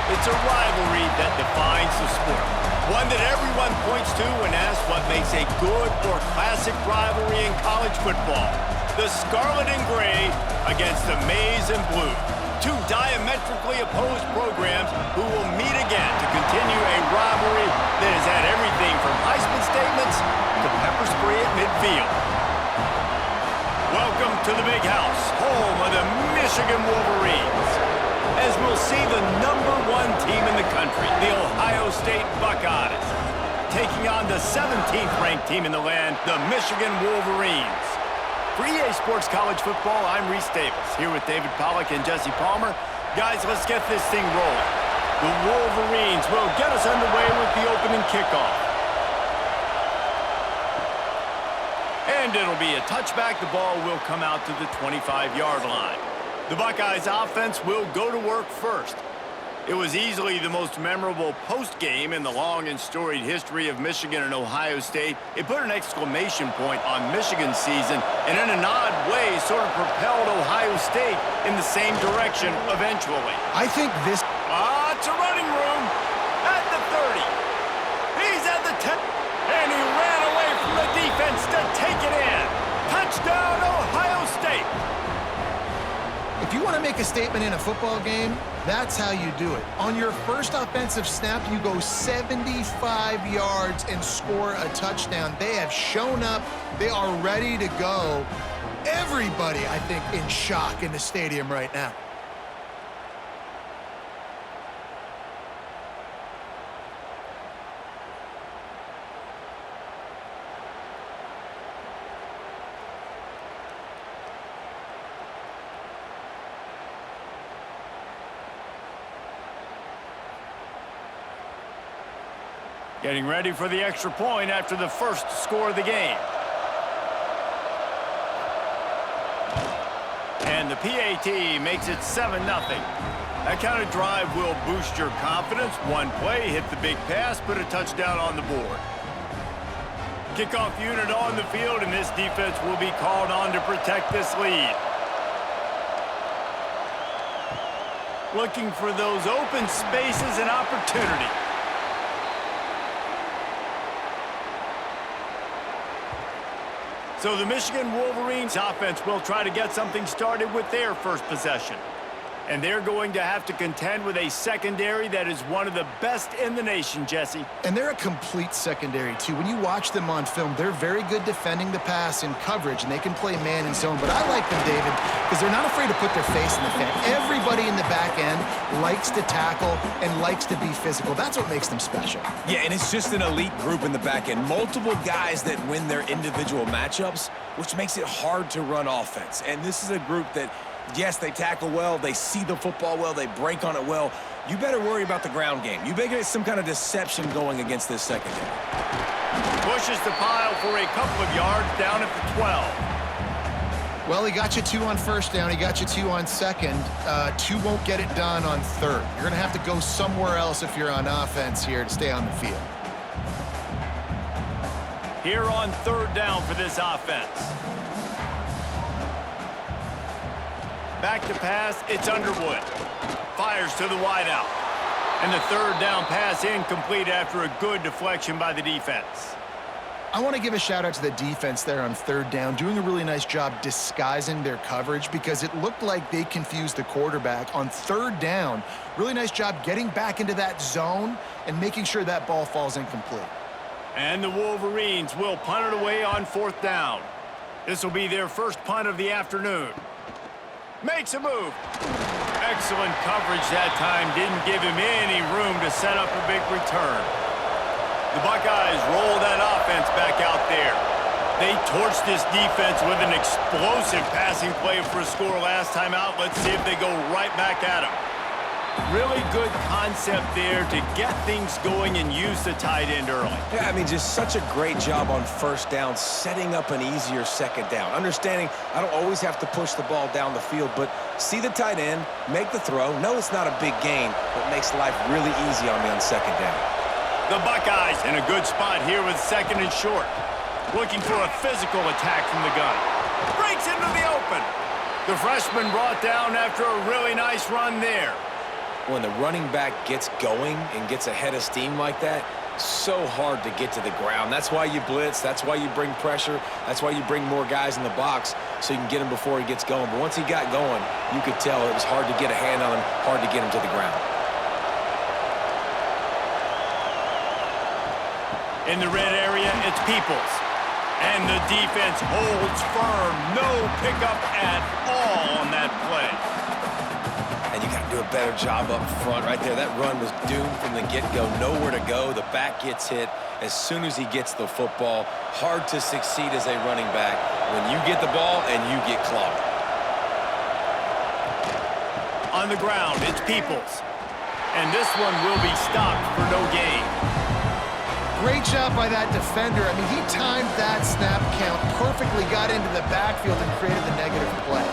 It's a rivalry that defines the sport. One that everyone points to and asks what makes a good or classic rivalry in college football. The Scarlet and Gray against the Maize and Blue. Two diametrically opposed programs who will meet again to continue a rivalry that has had everything from Heisman statements to pepper spray at midfield. Welcome to the Big House, home of the Michigan Wolverines. As we'll see the #1 team in the country, the Ohio State Buckeyes, taking on the 17th ranked team in the land, the Michigan Wolverines. For EA Sports College Football, I'm Reese Davis, here with David Pollack and Jesse Palmer. Guys, let's get this thing rolling. The Wolverines will get us underway with the opening kickoff. And it'll be a touchback. The ball will come out to the 25-yard line. The Buckeyes offense will go to work first. It was easily the most memorable post-game in the long and storied history of Michigan and Ohio State. It put an exclamation point on Michigan's season and in an odd way sort of propelled Ohio State in the same direction eventually. I think this... It's a running room at the 30. He's at the 10. And he ran away from the defense to take it in. Touchdown, Ohio State. If you want to make a statement in a football game, that's how you do it. On your first offensive snap, you go 75 yards and score a touchdown. They have shown up. They are ready to go. Everybody, I think, in shock in the stadium right now. Getting ready for the extra point after the first score of the game. And the PAT makes it 7-0. That kind of drive will boost your confidence. One play, hit the big pass, put a touchdown on the board. Kickoff unit on the field, and this defense will be called on to protect this lead. Looking for those open spaces and opportunity. So the Michigan Wolverines offense will try to get something started with their first possession. And they're going to have to contend with a secondary that is one of the best in the nation, Jesse. And they're a complete secondary, too. When you watch them on film, they're very good defending the pass and coverage, and they can play man and zone. But I like them, David, because they're not afraid to put their face in the fan. Everybody in the back end likes to tackle and likes to be physical. That's what makes them special. Yeah, and it's just an elite group in the back end. Multiple guys that win their individual matchups, which makes it hard to run offense. And this is a group that, yes, they tackle well, they see the football well, they break on it well. You better worry about the ground game. You better get some kind of deception going against this secondary. Pushes the pile for a couple of yards down at the 12. Well, he got you 2 on first down. He got you 2 on second. 2 won't get it done on third. You're going to have to go somewhere else if you're on offense here to stay on the field. Here on third down for this offense. Back to pass, it's Underwood. Fires to the wideout. And the third down pass incomplete after a good deflection by the defense. I want to give a shout out to the defense there on third down, doing a really nice job disguising their coverage because it looked like they confused the quarterback on third down. Really nice job getting back into that zone and making sure that ball falls incomplete. And the Wolverines will punt it away on fourth down. This will be their first punt of the afternoon. Makes a move. Excellent coverage that time. Didn't give him any room to set up a big return. The Buckeyes roll that offense back out there. They torched this defense with an explosive passing play for a score last time out. Let's see if they go right back at him. Really good concept there to get things going and use the tight end early. Yeah, I mean, just such a great job on first down, setting up an easier second down. Understanding I don't always have to push the ball down the field, but see the tight end, make the throw. No, it's not a big gain, but makes life really easy on me on second down. The Buckeyes in a good spot here with second and short. Looking for a physical attack from the gun. Breaks into the open. The freshman brought down after a really nice run there. when the running back gets going and gets ahead of steam like that, so hard to get to the ground. That's why you blitz. That's why you bring pressure. That's why you bring more guys in the box so you can get him before he gets going. But once he got going, you could tell it was hard to get a hand on him, hard to get him to the ground. In the red area, it's Peoples. And the defense holds firm. No pickup at all on that play. And you got to do a better job up front right there. That run was doomed from the get-go. Nowhere to go. The back gets hit as soon as he gets the football. Hard to succeed as a running back when you get the ball and you get clogged. On the ground, it's Peoples. And this one will be stopped for no gain. Great job by that defender. I mean, he timed that snap count perfectly, got into the backfield and created the negative play.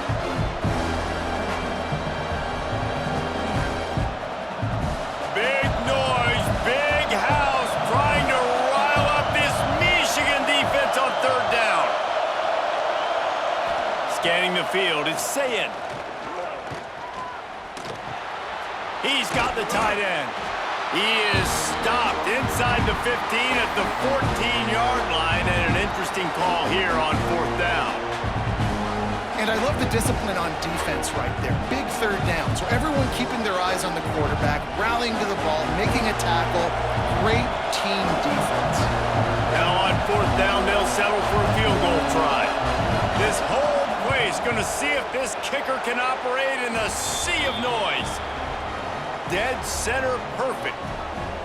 Big noise, big house, trying to rile up this Michigan defense on third down. Scanning the field, it's Sayin. He's got the tight end. He is stopped inside the 15 at the 14-yard line, and an interesting call here on fourth down. And I love the discipline on defense right there. Big third down. So everyone keeping their eyes on the quarterback, rallying to the ball, making a tackle. Great team defense. Now on fourth down, they'll settle for a field goal try. This whole play is going to see if this kicker can operate in the sea of noise. Dead center perfect.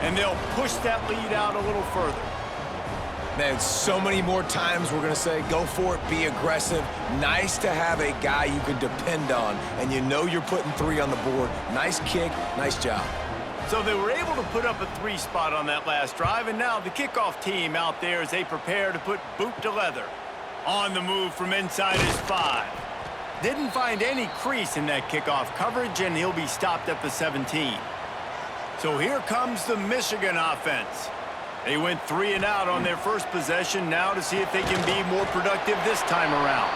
And they'll push that lead out a little further. Man, so many more times we're going to say, go for it, be aggressive. Nice to have a guy you can depend on, and you know you're putting 3 on the board. Nice kick, nice job. So they were able to put up a 3 spot on that last drive, and now the kickoff team out there as they prepare to put boot to leather. On the move from inside his 5. Didn't find any crease in that kickoff coverage, and he'll be stopped at the 17. So here comes the Michigan offense. They went 3 and out on their first possession, now to see if they can be more productive this time around.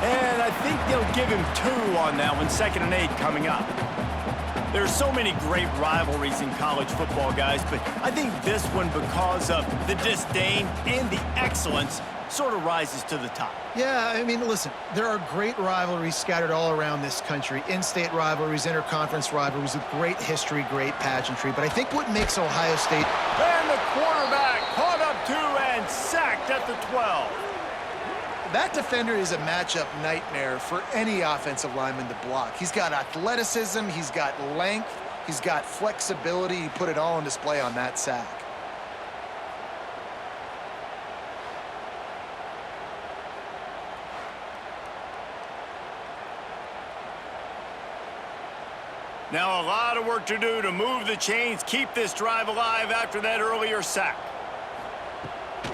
And I think they'll give him 2 on that one, 2nd and 8 coming up. There's so many great rivalries in college football, guys, but I think this one, because of the disdain and the excellence, sort of rises to the top. Yeah, I mean, listen, there are great rivalries scattered all around this country. In-state rivalries, interconference rivalries with great history, great pageantry. But I think what makes Ohio State... And the quarterback caught up 2 and sacked at the 12. That defender is a matchup nightmare for any offensive lineman to block. He's got athleticism, he's got length, he's got flexibility. He put it all on display on that sack. Now a lot of work to do to move the chains, keep this drive alive after that earlier sack.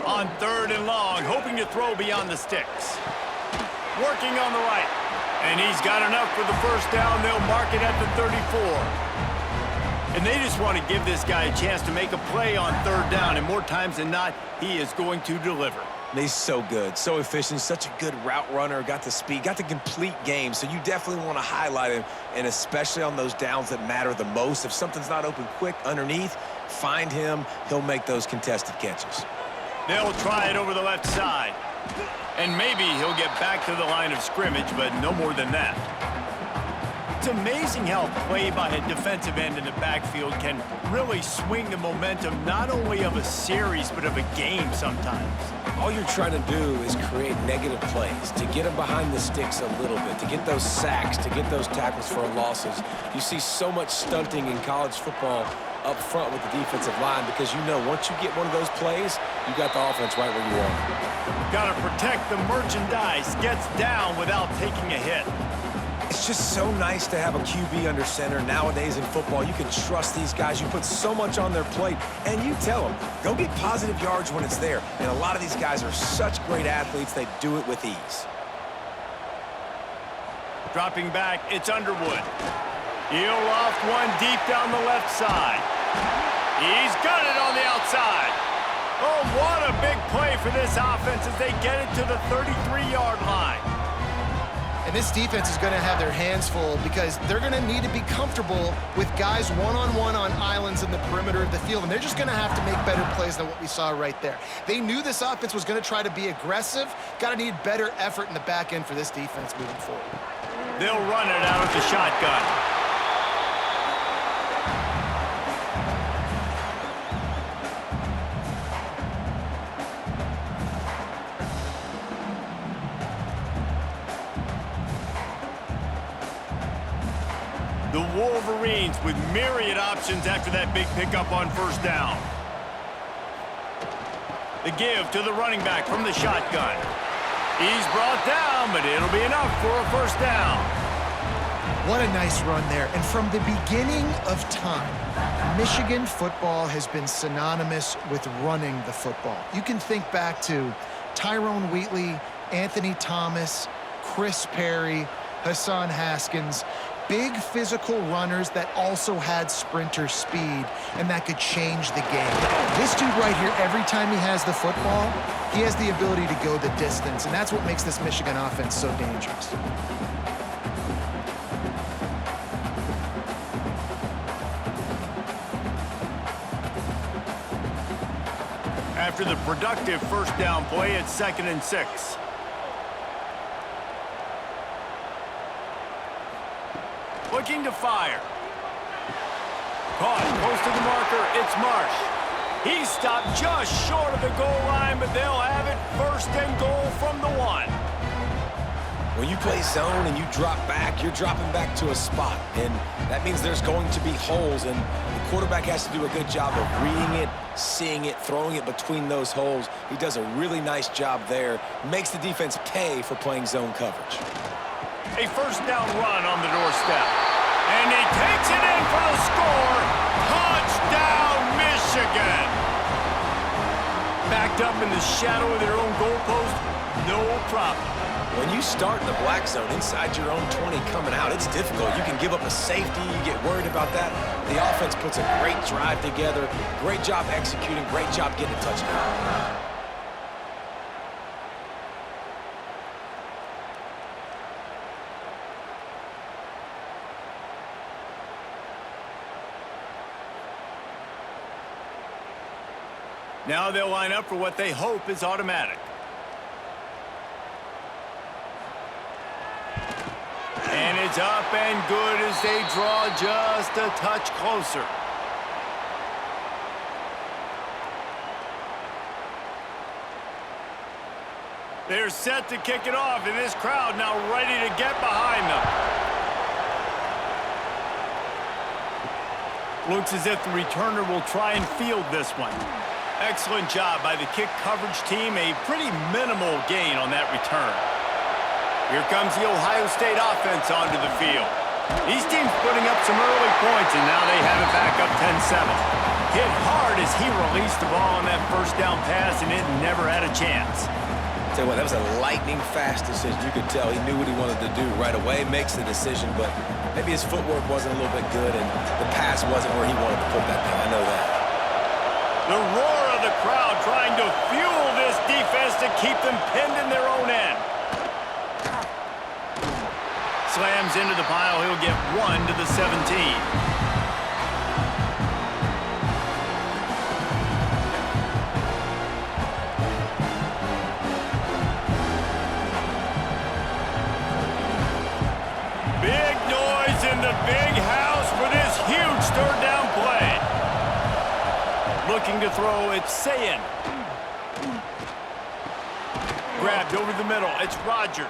On 3rd and long, hoping to throw beyond the sticks. Working on the right. And he's got enough for the first down. They'll mark it at the 34. And they just want to give this guy a chance to make a play on 3rd down. And more times than not, he is going to deliver. He's so good, so efficient, such a good route runner, got the speed, got the complete game, so you definitely want to highlight him, and especially on those downs that matter the most. If something's not open quick underneath, find him, he'll make those contested catches. They'll try it over the left side, and maybe he'll get back to the line of scrimmage, but no more than that. It's amazing how play by a defensive end in the backfield can really swing the momentum not only of a series, but of a game sometimes. All you're trying to do is create negative plays, to get them behind the sticks a little bit, to get those sacks, to get those tackles for losses. You see so much stunting in college football up front with the defensive line because you know once you get one of those plays, you got the offense right where you are. Got to protect the merchandise, gets down without taking a hit. It's just so nice to have a QB under center. Nowadays in football, you can trust these guys. You put so much on their plate, and you tell them, go get positive yards when it's there. And a lot of these guys are such great athletes, they do it with ease. Dropping back, it's Underwood. He'll loft one deep down the left side. He's got it on the outside. Oh, what a big play for this offense as they get it to the 33-yard line. And this defense is going to have their hands full because they're going to need to be comfortable with guys one-on-one on islands in the perimeter of the field, and they're just going to have to make better plays than what we saw right there. They knew this offense was going to try to be aggressive. Got to need better effort in the back end for this defense moving forward. They'll run it out of the shotgun. The Wolverines with myriad options after that big pickup on first down. The give to the running back from the shotgun. He's brought down, but it'll be enough for a first down. What a nice run there. And from the beginning of time, Michigan football has been synonymous with running the football. You can think back to Tyrone Wheatley, Anthony Thomas, Chris Perry, Hassan Haskins. Big physical runners that also had sprinter speed and that could change the game. This dude right here, every time he has the football, he has the ability to go the distance, and that's what makes this Michigan offense so dangerous. After the productive first down play, it's 2nd and 6. Looking to fire. Caught close to the marker. It's Marsh. He's stopped just short of the goal line, but they'll have it 1st and goal from the 1. When you play zone and you drop back, you're dropping back to a spot, and that means there's going to be holes, and the quarterback has to do a good job of reading it, seeing it, throwing it between those holes. He does a really nice job there. Makes the defense pay for playing zone coverage. A first down run on the doorstep. And he takes it in for the score. Touchdown, Michigan. Backed up in the shadow of their own goalpost, no problem. When you start in the black zone inside your own 20 coming out, it's difficult. You can give up a safety. You get worried about that. The offense puts a great drive together. Great job executing. Great job getting a touchdown. Now they'll line up for what they hope is automatic. And it's up and good as they draw just a touch closer. They're set to kick it off, and this crowd now ready to get behind them. Looks as if the returner will try and field this one. Excellent job by the kick coverage team. A pretty minimal gain on that return. Here comes the Ohio State offense onto the field. These teams putting up some early points, and now they have it back up 10-7. Hit hard as he released the ball on that first down pass, and it never had a chance. Tell you what, that was a lightning-fast decision. You could tell he knew what he wanted to do right away, makes the decision, but maybe his footwork wasn't a little bit good, and the pass wasn't where he wanted to put that down. I know that. The roar of the crowd trying to fuel this defense to keep them pinned in their own end. Slams into the pile. He'll get 1 to the 17. Big noise in the big house for this huge third down play. Looking to throw, it's Sayin. Grabbed over the middle, it's Rodgers.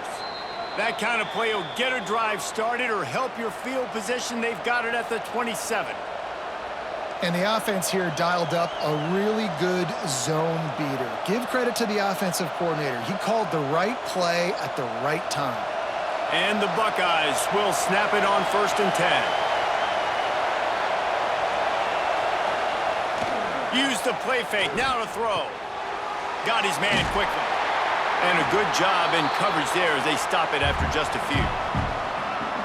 That kind of play will get a drive started or help your field position. They've got it at the 27. And the offense here dialed up a really good zone beater. Give credit to the offensive coordinator. He called the right play at the right time. And the Buckeyes will snap it on 1st and 10. Use the play fake, now to throw. Got his man quickly. And a good job in coverage there as they stop it after just a few.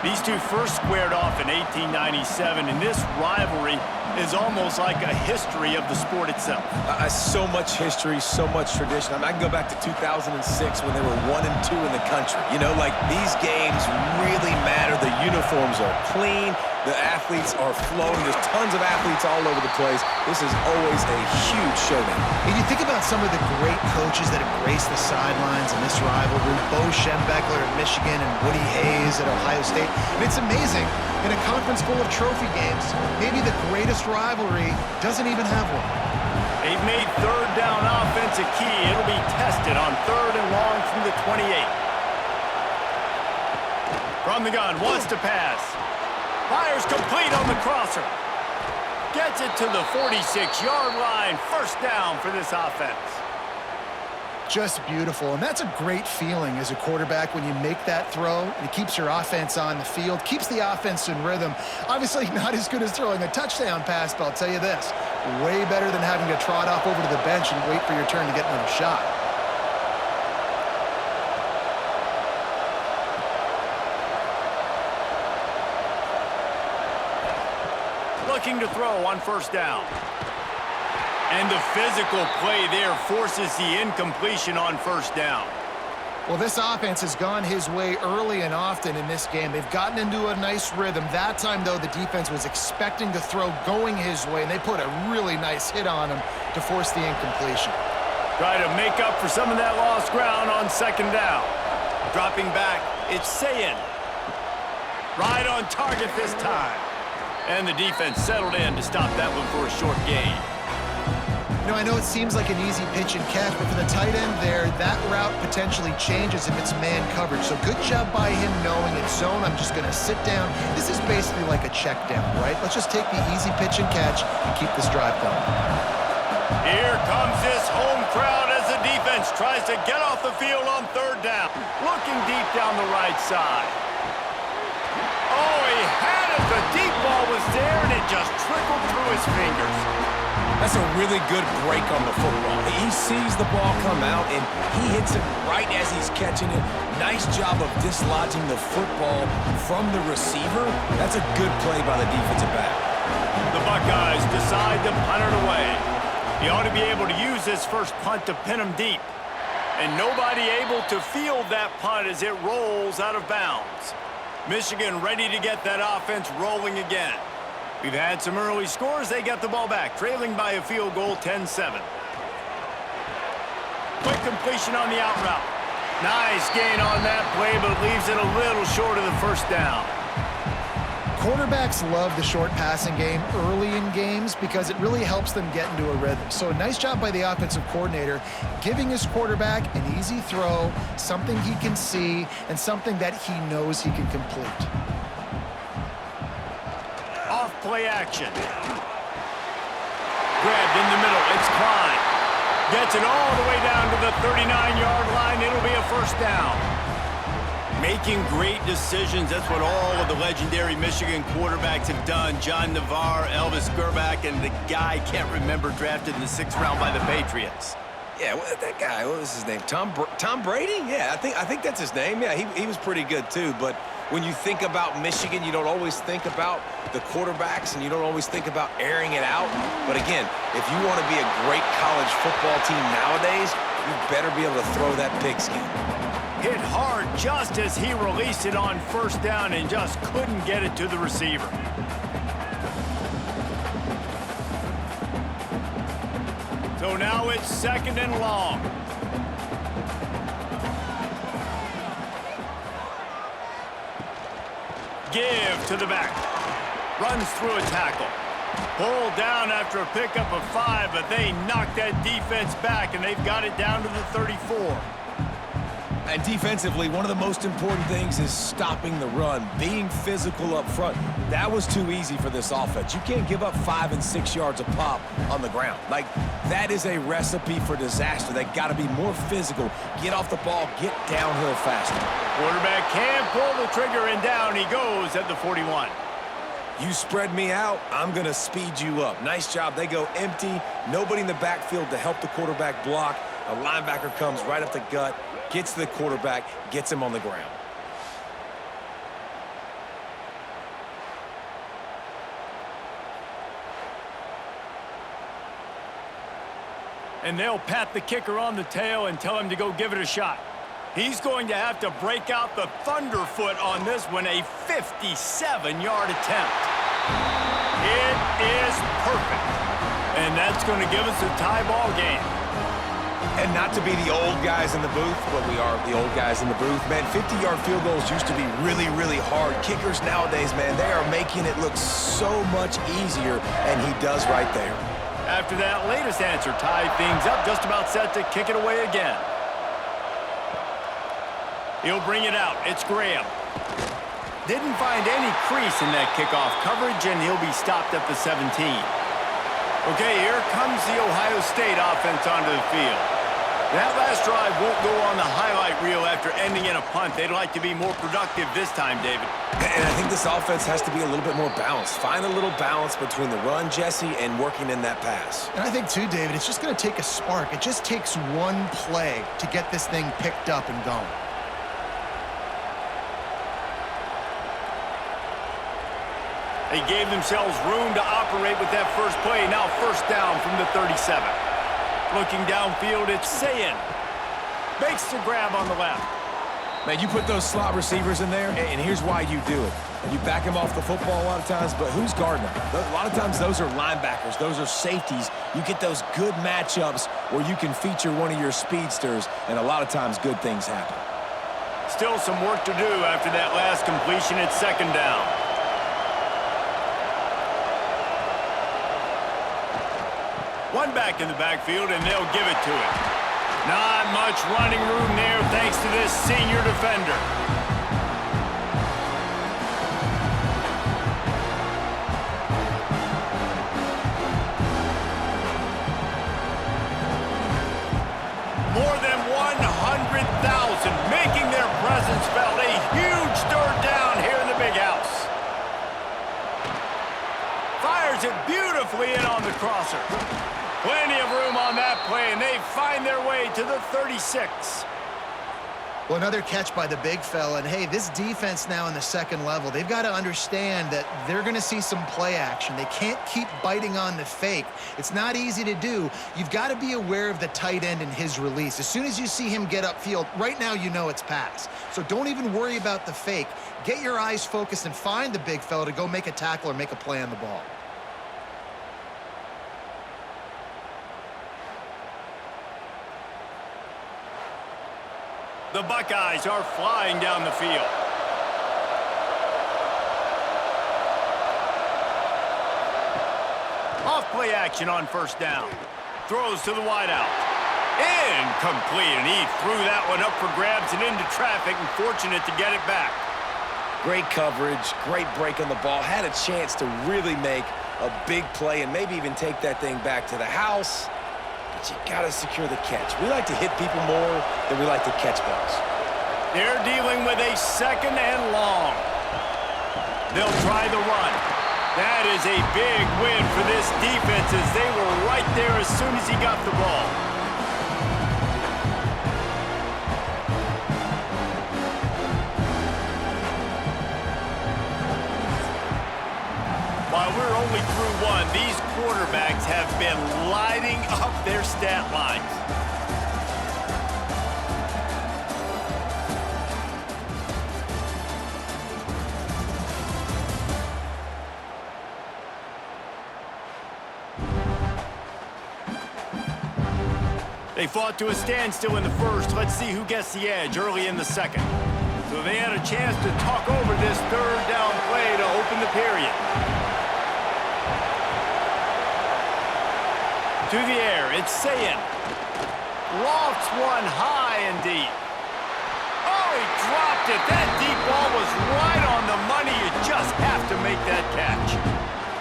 These two first squared off in 1897, and this rivalry is almost like a history of the sport itself. So much history, so much tradition. I mean, I can go back to 2006 when they were 1-2 in the country. You know, like, these games really matter. The uniforms are clean. The athletes are flowing. There's tons of athletes all over the place. This is always a huge showdown. And you think about some of the great coaches that have graced the sidelines in this rivalry. Bo Schembechler at Michigan and Woody Hayes at Ohio State. And it's amazing, in a conference full of trophy games, maybe the greatest rivalry doesn't even have one. They've made third down offense a key. It'll be tested on 3rd and long from the 28. From the gun, wants to pass. Fires complete on the crosser. Gets it to the 46-yard line. First down for this offense. Just beautiful, and that's a great feeling as a quarterback when you make that throw, and it keeps your offense on the field, keeps the offense in rhythm. Obviously not as good as throwing a touchdown pass, but I'll tell you this, way better than having to trot off over to the bench and wait for your turn to get another shot. Looking to throw on first down. And the physical play there forces the incompletion on first down. Well, this offense has gone his way early and often in this game. They've gotten into a nice rhythm. That time, though, the defense was expecting to throw going his way, and they put a really nice hit on him to force the incompletion. Try to make up for some of that lost ground on second down. Dropping back, it's Sayin. Right on target this time. And the defense settled in to stop that one for a short gain. You know, I know it seems like an easy pitch and catch, but for the tight end there, that route potentially changes if it's man coverage. So good job by him knowing it's zone. I'm just going to sit down. This is basically like a check down, right? Let's just take the easy pitch and catch and keep this drive going. Here comes this home crowd as the defense tries to get off the field on third down. Looking deep down the right side. Oh, he had it. The deep ball was there, and it just trickled through his fingers. That's a really good break on the football. He sees the ball come out, and he hits it right as he's catching it. Nice job of dislodging the football from the receiver. That's a good play by the defensive back. The Buckeyes decide to punt it away. He ought to be able to use this first punt to pin him deep. And nobody able to field that punt as it rolls out of bounds. Michigan ready to get that offense rolling again. We've had some early scores. They got the ball back, trailing by a field goal, 10-7. Quick completion on the out route. Nice gain on that play, but leaves it a little short of the first down. Quarterbacks love the short passing game early in games because it really helps them get into a rhythm. So a nice job by the offensive coordinator giving his quarterback an easy throw, something he can see, and something that he knows he can complete. Off play action. Grabbed in the middle. It's Klein. Gets it all the way down to the 39-yard line. It'll be a first down. Making great decisions. That's what all of the legendary Michigan quarterbacks have done. John Navarre, Elvis Gerbach, and the guy, can't remember, drafted in the 6th round by the Patriots. Yeah, that guy, what was his name? Tom Brady? Yeah, I think that's his name. Yeah, he was pretty good too. But when you think about Michigan, you don't always think about the quarterbacks, and you don't always think about airing it out. But again, if you want to be a great college football team nowadays, you better be able to throw that pigskin. Hit hard just as he released it on first down and just couldn't get it to the receiver. So now it's 2nd and long. Give to the back. Runs through a tackle. Pulled down after a pickup of 5, but they knocked that defense back, and they've got it down to the 34. And defensively, one of the most important things is stopping the run, being physical up front. That was too easy for this offense. You can't give up 5 and 6 yards a pop on the ground. Like, that is a recipe for disaster. They got to be more physical. Get off the ball, get downhill faster. Quarterback can't pull the trigger, and down he goes at the 41. You spread me out, I'm going to speed you up. Nice job. They go empty. Nobody in the backfield to help the quarterback block. A linebacker comes right up the gut, gets to the quarterback, gets him on the ground. And they'll pat the kicker on the tail and tell him to go give it a shot. He's going to have to break out the thunderfoot on this one, a 57-yard attempt. It is perfect. And that's going to give us a tie ball game. And not to be the old guys in the booth, but we are the old guys in the booth. Man, 50-yard field goals used to be really, really hard. Kickers nowadays, man, they are making it look so much easier, and he does right there. After that latest answer tied things up, just about set to kick it away again. He'll bring it out. It's Graham. Didn't find any crease in that kickoff coverage, and he'll be stopped at the 17. Okay, here comes the Ohio State offense onto the field. That last drive won't go on the highlight reel after ending in a punt. They'd like to be more productive this time, David. And I think this offense has to be a little bit more balanced. Find a little balance between the run, Jesse, and working in that pass. And I think, too, David, it's just going to take a spark. It just takes one play to get this thing picked up and going. They gave themselves room to operate with that first play. Now first down from the 37. Looking downfield, it's Sayin. Makes the grab on the left. Man, you put those slot receivers in there, and here's why you do it. You back them off the football a lot of times, but who's guarding them? A lot of times those are linebackers. Those are safeties. You get those good matchups where you can feature one of your speedsters, and a lot of times good things happen. Still some work to do after that last completion. It's second down. One back in the backfield, and they'll give it to him. Not much running room there thanks to this senior defender. More than 100,000 making their presence felt. A huge third down here in the big house. Fires it beautifully in on the crosser. Plenty of room on that play, and they find their way to the 36. Well, another catch by the big fella. And, hey, this defense now in the second level, they've got to understand that they're going to see some play action. They can't keep biting on the fake. It's not easy to do. You've got to be aware of the tight end and his release. As soon as you see him get upfield, right now you know it's pass. So don't even worry about the fake. Get your eyes focused and find the big fella to go make a tackle or make a play on the ball. The Buckeyes are flying down the field. Off play action on first down. Throws to the wideout. Incomplete, and he threw that one up for grabs and into traffic, and fortunate to get it back. Great coverage, great break on the ball. Had a chance to really make a big play and maybe even take that thing back to the house. But you got to secure the catch. We like to hit people more than we like to catch balls. They're dealing with a second and long. They'll try the run. That is a big win for this defense as they were right there as soon as he got the ball. While we're only through one, these quarterbacks have been lighting up their stat lines. They fought to a standstill in the first. Let's see who gets the edge early in the second. So they had a chance to talk over this third down play to open the period. To the air, it's Sayin. Lofts one high and deep. Oh, he dropped it. That deep ball was right on the money. You just have to make that catch.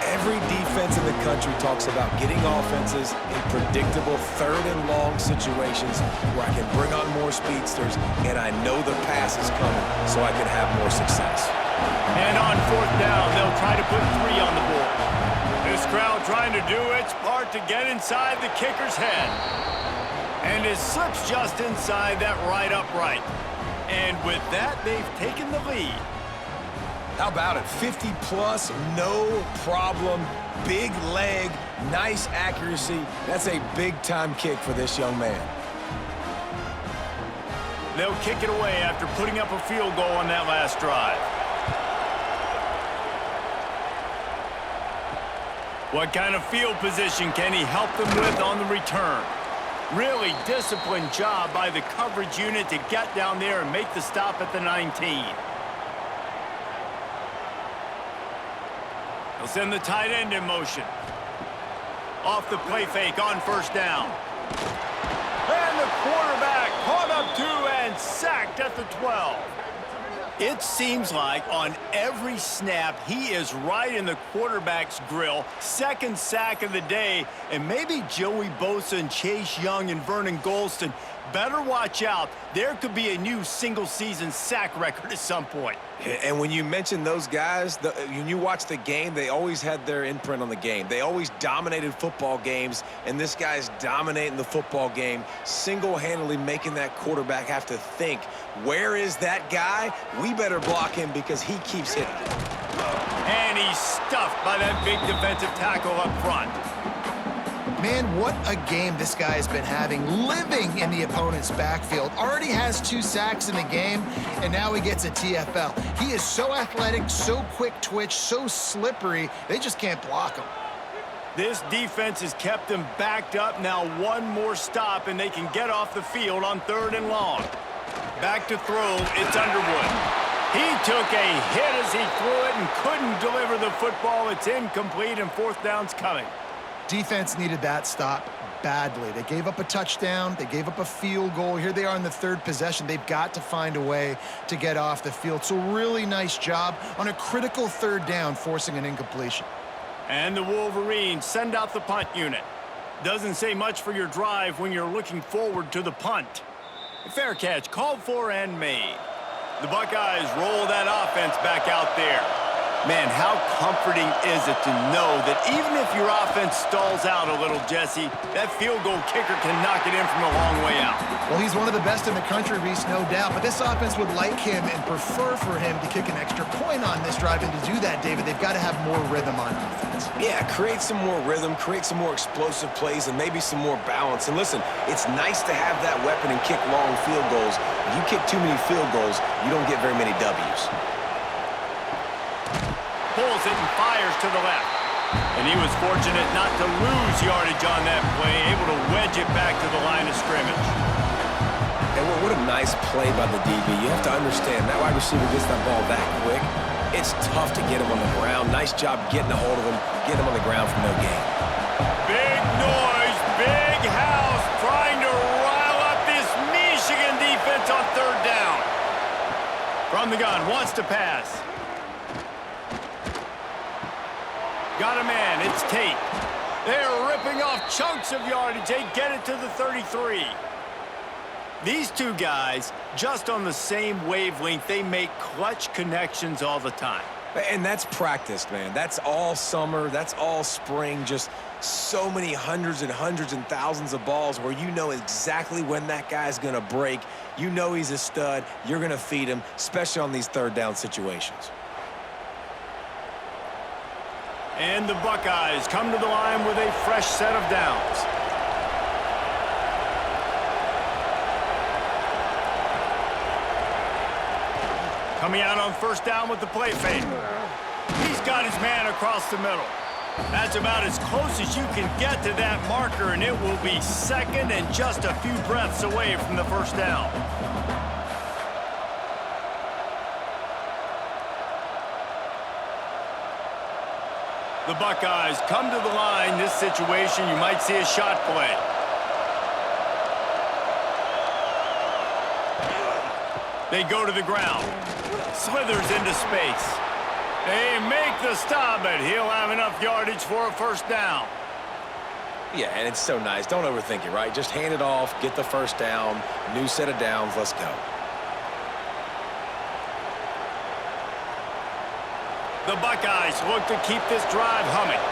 Every defense in the country talks about getting offenses in predictable third and long situations where I can bring on more speedsters and I know the pass is coming so I can have more success. And on fourth down, they'll try to put 3 on the board. This crowd trying to do its part to get inside the kicker's head. And it slips just inside that right upright. And with that, they've taken the lead. How about it? 50 plus, no problem. Big leg, nice accuracy. That's a big-time kick for this young man. They'll kick it away after putting up a field goal on that last drive. What kind of field position can he help them with on the return? Really disciplined job by the coverage unit to get down there and make the stop at the 19. He'll send the tight end in motion. Off the play fake on first down. And the quarterback caught up to and sacked at the 12. It seems like on every snap, he is right in the quarterback's grill. Second sack of the day, and maybe Joey Bosa and Chase Young and Vernon Golston better watch out. There could be a new single-season sack record at some point. And when you mention those guys, when you watch the game, they always had their imprint on the game. They always dominated football games, and this guy's dominating the football game, single-handedly making that quarterback have to think, where is that guy? We better block him because he keeps hitting it. And he's stuffed by that big defensive tackle up front. Man, what a game this guy has been having, living in the opponent's backfield. Already has 2 sacks in the game, and now he gets a TFL. He is so athletic, so quick twitch, so slippery, they just can't block him. This defense has kept them backed up. Now one more stop, and they can get off the field on 3rd and long. Back to throw, it's Underwood. He took a hit as he threw it and couldn't deliver the football. It's incomplete, and 4th down's coming. Defense needed that stop badly. They gave up a touchdown. They gave up a field goal. Here they are in the 3rd possession. They've got to find a way to get off the field. So really nice job on a critical 3rd down, forcing an incompletion. And the Wolverines send out the punt unit. Doesn't say much for your drive when you're looking forward to the punt. Fair catch, called for and made. The Buckeyes roll that offense back out there. Man, how comforting is it to know that even if your offense stalls out a little, Jesse, that field goal kicker can knock it in from a long way out. Well, he's one of the best in the country, Reese, no doubt. But this offense would like him and prefer for him to kick an extra point on this drive. And to do that, David, they've got to have more rhythm on offense. Yeah, create some more rhythm, create some more explosive plays, and maybe some more balance. And listen, it's nice to have that weapon and kick long field goals. If you kick too many field goals, you don't get very many W's. Pulls it and fires to the left. And he was fortunate not to lose yardage on that play, able to wedge it back to the line of scrimmage. And what a nice play by the DB. You have to understand, that wide receiver gets that ball that quick. It's tough to get him on the ground. Nice job getting a hold of him, getting him on the ground for no gain. Big noise, big house, trying to rile up this Michigan defense on 3rd down. From the gun, wants to pass. Got a man, it's Tate. They're ripping off chunks of yardage. They get it to the 33. These two guys, just on the same wavelength, they make clutch connections all the time. And that's practice, man. That's all summer. That's all spring. Just so many hundreds and thousands of balls where you know exactly when that guy's going to break. You know he's a stud. You're going to feed him, especially on these 3rd down situations. And the Buckeyes come to the line with a fresh set of downs. Coming out on 1st down with the play fake. He's got his man across the middle. That's about as close as you can get to that marker, and it will be 2nd and just a few breaths away from the 1st down. The Buckeyes come to the line. This situation, you might see a shot play. They go to the ground. Slithers into space. They make the stop, but he'll have enough yardage for a 1st down. Yeah, and it's so nice. Don't overthink it, right? Just hand it off, get the 1st down, new set of downs, let's go. The Buckeyes look to keep this drive humming.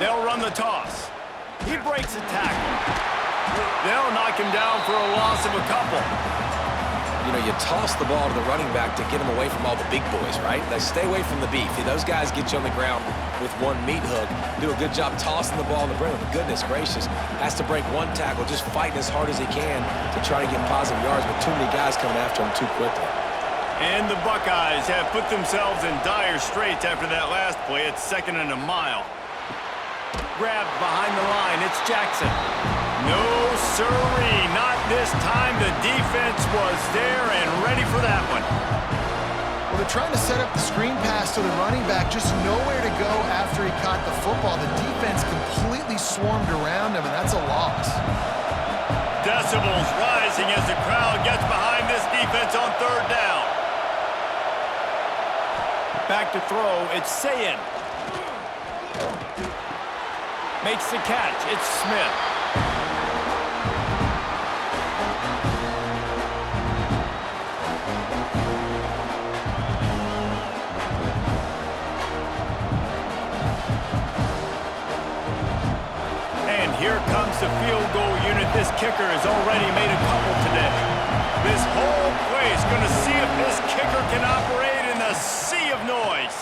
They'll run the toss. He breaks a tackle. They'll knock him down for a loss of a couple. you toss the ball to the running back to get him away from all the big boys, right? Like, stay away from the beef. Those guys get you on the ground with one meat hook, do a good job tossing the ball in the brim. But goodness gracious, has to break one tackle, just fighting as hard as he can to try to get positive yards, but too many guys coming after him too quickly. And the Buckeyes have put themselves in dire straits after that last play. It's 2nd and a mile. Grabbed behind the line. It's Jackson. No, sirree, not this time. The defense was there and ready for that one. Well, they're trying to set up the screen pass to the running back, just nowhere to go after he caught the football. The defense completely swarmed around him, and that's a loss. Decibels rising as the crowd gets behind this defense on 3rd down. Back to throw, it's Sayin. Makes the catch, it's Smith. And here comes the field goal unit. This kicker has already made a couple today. This whole place going to see if this kicker can operate in the sea of noise.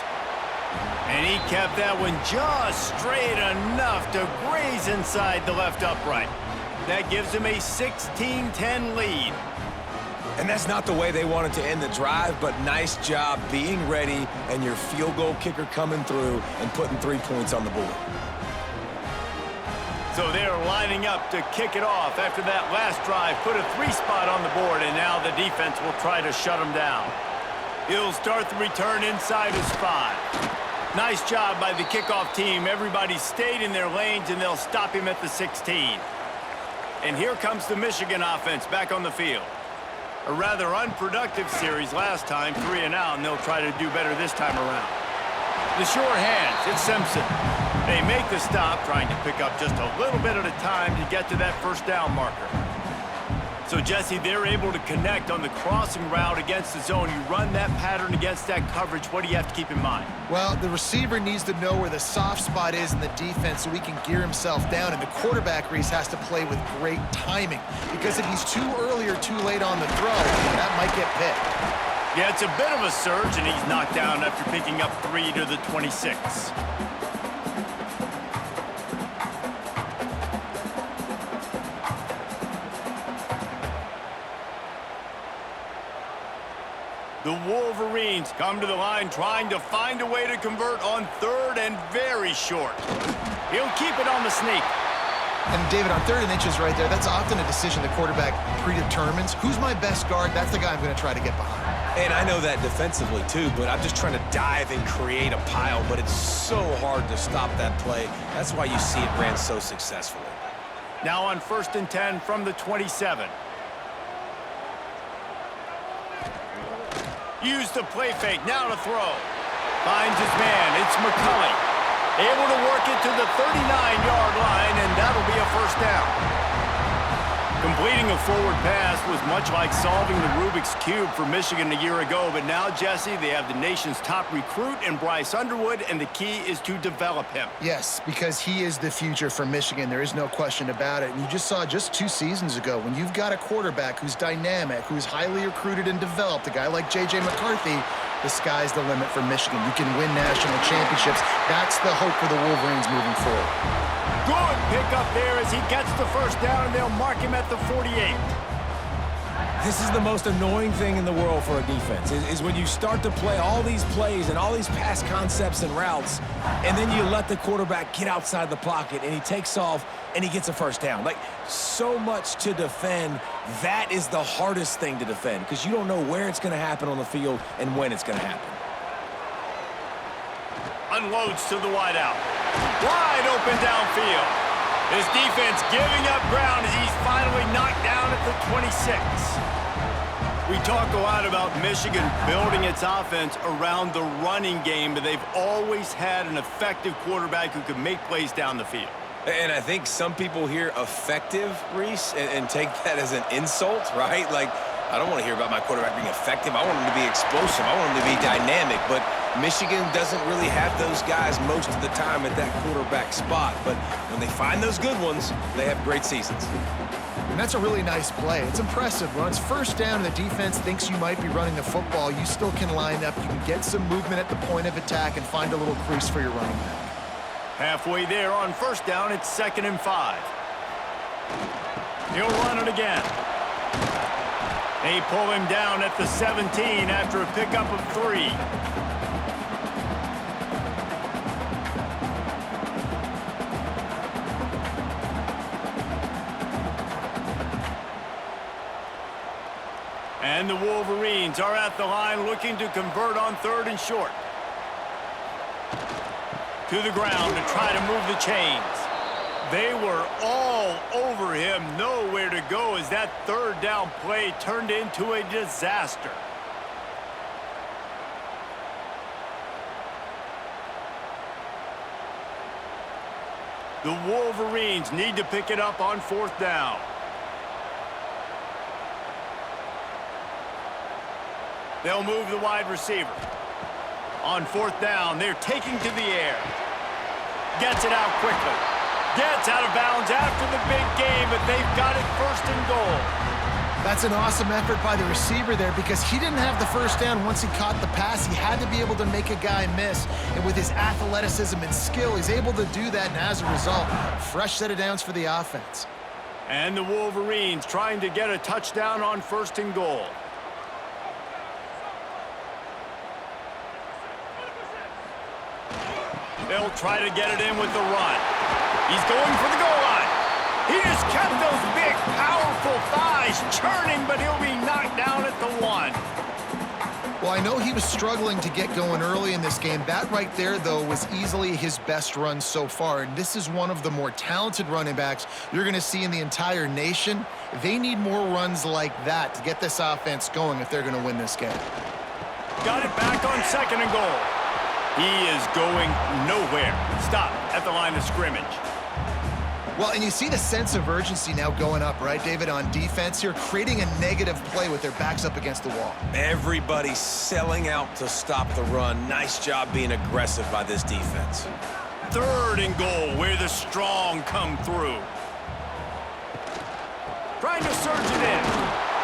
And he kept that one just straight enough to graze inside the left upright. That gives him a 16-10 lead. And that's not the way they wanted to end the drive, but nice job being ready and your field goal kicker coming through and putting 3 points on the board. So they're lining up to kick it off after that last drive. Put a 3 spot on the board, and now the defense will try to shut them down. He'll start the return inside his 5. Nice job by the kickoff team. Everybody stayed in their lanes, and they'll stop him at the 16. And here comes the Michigan offense back on the field. A rather unproductive series last time, 3 and out, and they'll try to do better this time around. The sure hands, it's Simpson. They make the stop, trying to pick up just a little bit at a time to get to that 1st down marker. So, Jesse, they're able to connect on the crossing route against the zone. You run that pattern against that coverage. What do you have to keep in mind? Well, the receiver needs to know where the soft spot is in the defense so he can gear himself down. And the quarterback, Reese, has to play with great timing. Because if he's too early or too late on the throw, that might get picked. Yeah, it's a bit of a surge, and he's knocked down after picking up 3 to the 26. The Wolverines come to the line trying to find a way to convert on 3rd and very short. He'll keep it on the sneak. And, David, on 3rd and inches right there, that's often a decision the quarterback predetermines. Who's my best guard? That's the guy I'm going to try to get behind. And I know that defensively, too, but I'm just trying to dive and create a pile, but it's so hard to stop that play. That's why you see it ran so successfully. Now on 1st and 10 from the 27. Use the play fake, now to throw. Finds his man, it's McCulley. Able to work it to the 39-yard line, and that'll be a 1st down. Completing a forward pass was much like solving the Rubik's Cube for Michigan a year ago, but now, Jesse, they have the nation's top recruit in Bryce Underwood, and the key is to develop him. Yes, because he is the future for Michigan. There is no question about it. And you just saw just 2 seasons ago, when you've got a quarterback who's dynamic, who's highly recruited and developed, a guy like J.J. McCarthy, the sky's the limit for Michigan. You can win national championships. That's the hope for the Wolverines moving forward. Good pick up there as he gets the 1st down, and they'll mark him at the 48. This is the most annoying thing in the world for a defense, is when you start to play all these plays and all these pass concepts and routes, and then you let the quarterback get outside the pocket, and he takes off, and he gets a 1st down. Like, so much to defend. That is the hardest thing to defend, because you don't know where it's going to happen on the field and when it's going to happen. Unloads to the wideout. Wide open downfield. His defense giving up ground as he's finally knocked down at the 26. We talk a lot about Michigan building its offense around the running game, but they've always had an effective quarterback who can make plays down the field. And I think some people hear effective, Reese, and take that as an insult, right? Like, I don't want to hear about my quarterback being effective. I want him to be explosive. I want him to be dynamic. But Michigan doesn't really have those guys most of the time at that quarterback spot. But when they find those good ones, they have great seasons. And that's a really nice play. It's impressive. When it's first down and the defense thinks you might be running the football, you still can line up. You can get some movement at the point of attack and find a little crease for your running back. Halfway there on first down, it's 2nd and 5. He'll run it again. They pull him down at the 17 after a pickup of 3. And the Wolverines are at the line looking to convert on 3rd and short. To the ground to try to move the chains. They were all over him, nowhere to go as that 3rd down play turned into a disaster. The Wolverines need to pick it up on 4th down. They'll move the wide receiver. On 4th down, they're taking to the air. Gets it out quickly. Gets out of bounds after the big game, but they've got it 1st and goal. That's an awesome effort by the receiver there because he didn't have the first down once he caught the pass. He had to be able to make a guy miss. And with his athleticism and skill, he's able to do that. And as a result, fresh set of downs for the offense. And the Wolverines trying to get a touchdown on 1st and goal. They'll try to get it in with the run. He's going for the goal line. He just kept those big, powerful thighs churning, but he'll be knocked down at the 1. Well, I know he was struggling to get going early in this game. That right there, though, was easily his best run so far. And this is one of the more talented running backs you're going to see in the entire nation. They need more runs like that to get this offense going if they're going to win this game. Got it back on 2nd and goal. He is going nowhere. Stop at the line of scrimmage. Well, and you see the sense of urgency now going up, right, David, on defense here, creating a negative play with their backs up against the wall. Everybody's selling out to stop the run. Nice job being aggressive by this defense. 3rd and goal, where the strong come through. Trying to surge it in.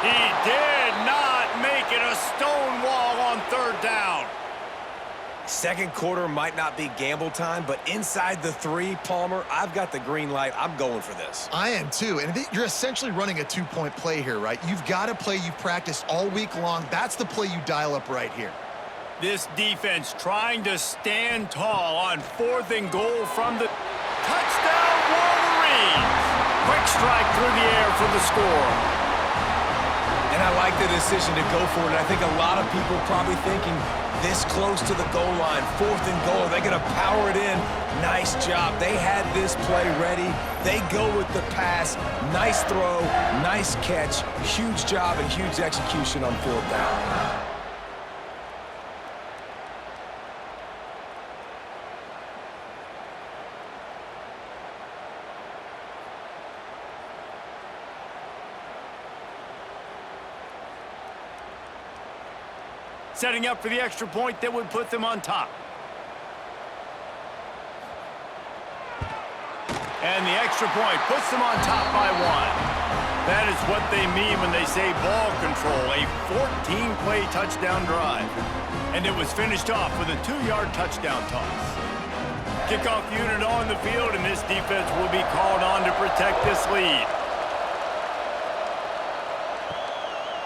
He did not make it a stone wall on 3rd down. 2nd quarter might not be gamble time, but inside the 3, Palmer, I've got the green light. I'm going for this. I am too, and you're essentially running a 2-point play here, right? You've got a play you've practiced all week long. That's the play you dial up right here. This defense trying to stand tall on 4th and goal from the touchdown Wolverines. Quick strike through the air for the score. And I like the decision to go for it. I think a lot of people probably thinking this close to the goal line, 4th and goal, they're going to power it in. Nice job. They had this play ready. They go with the pass. Nice throw, nice catch. Huge job and huge execution on 4th down. Setting up for the extra point that would put them on top. And the extra point puts them on top by 1. That is what they mean when they say ball control, a 14-play touchdown drive. And it was finished off with a 2-yard touchdown toss. Kickoff unit on the field, and this defense will be called on to protect this lead.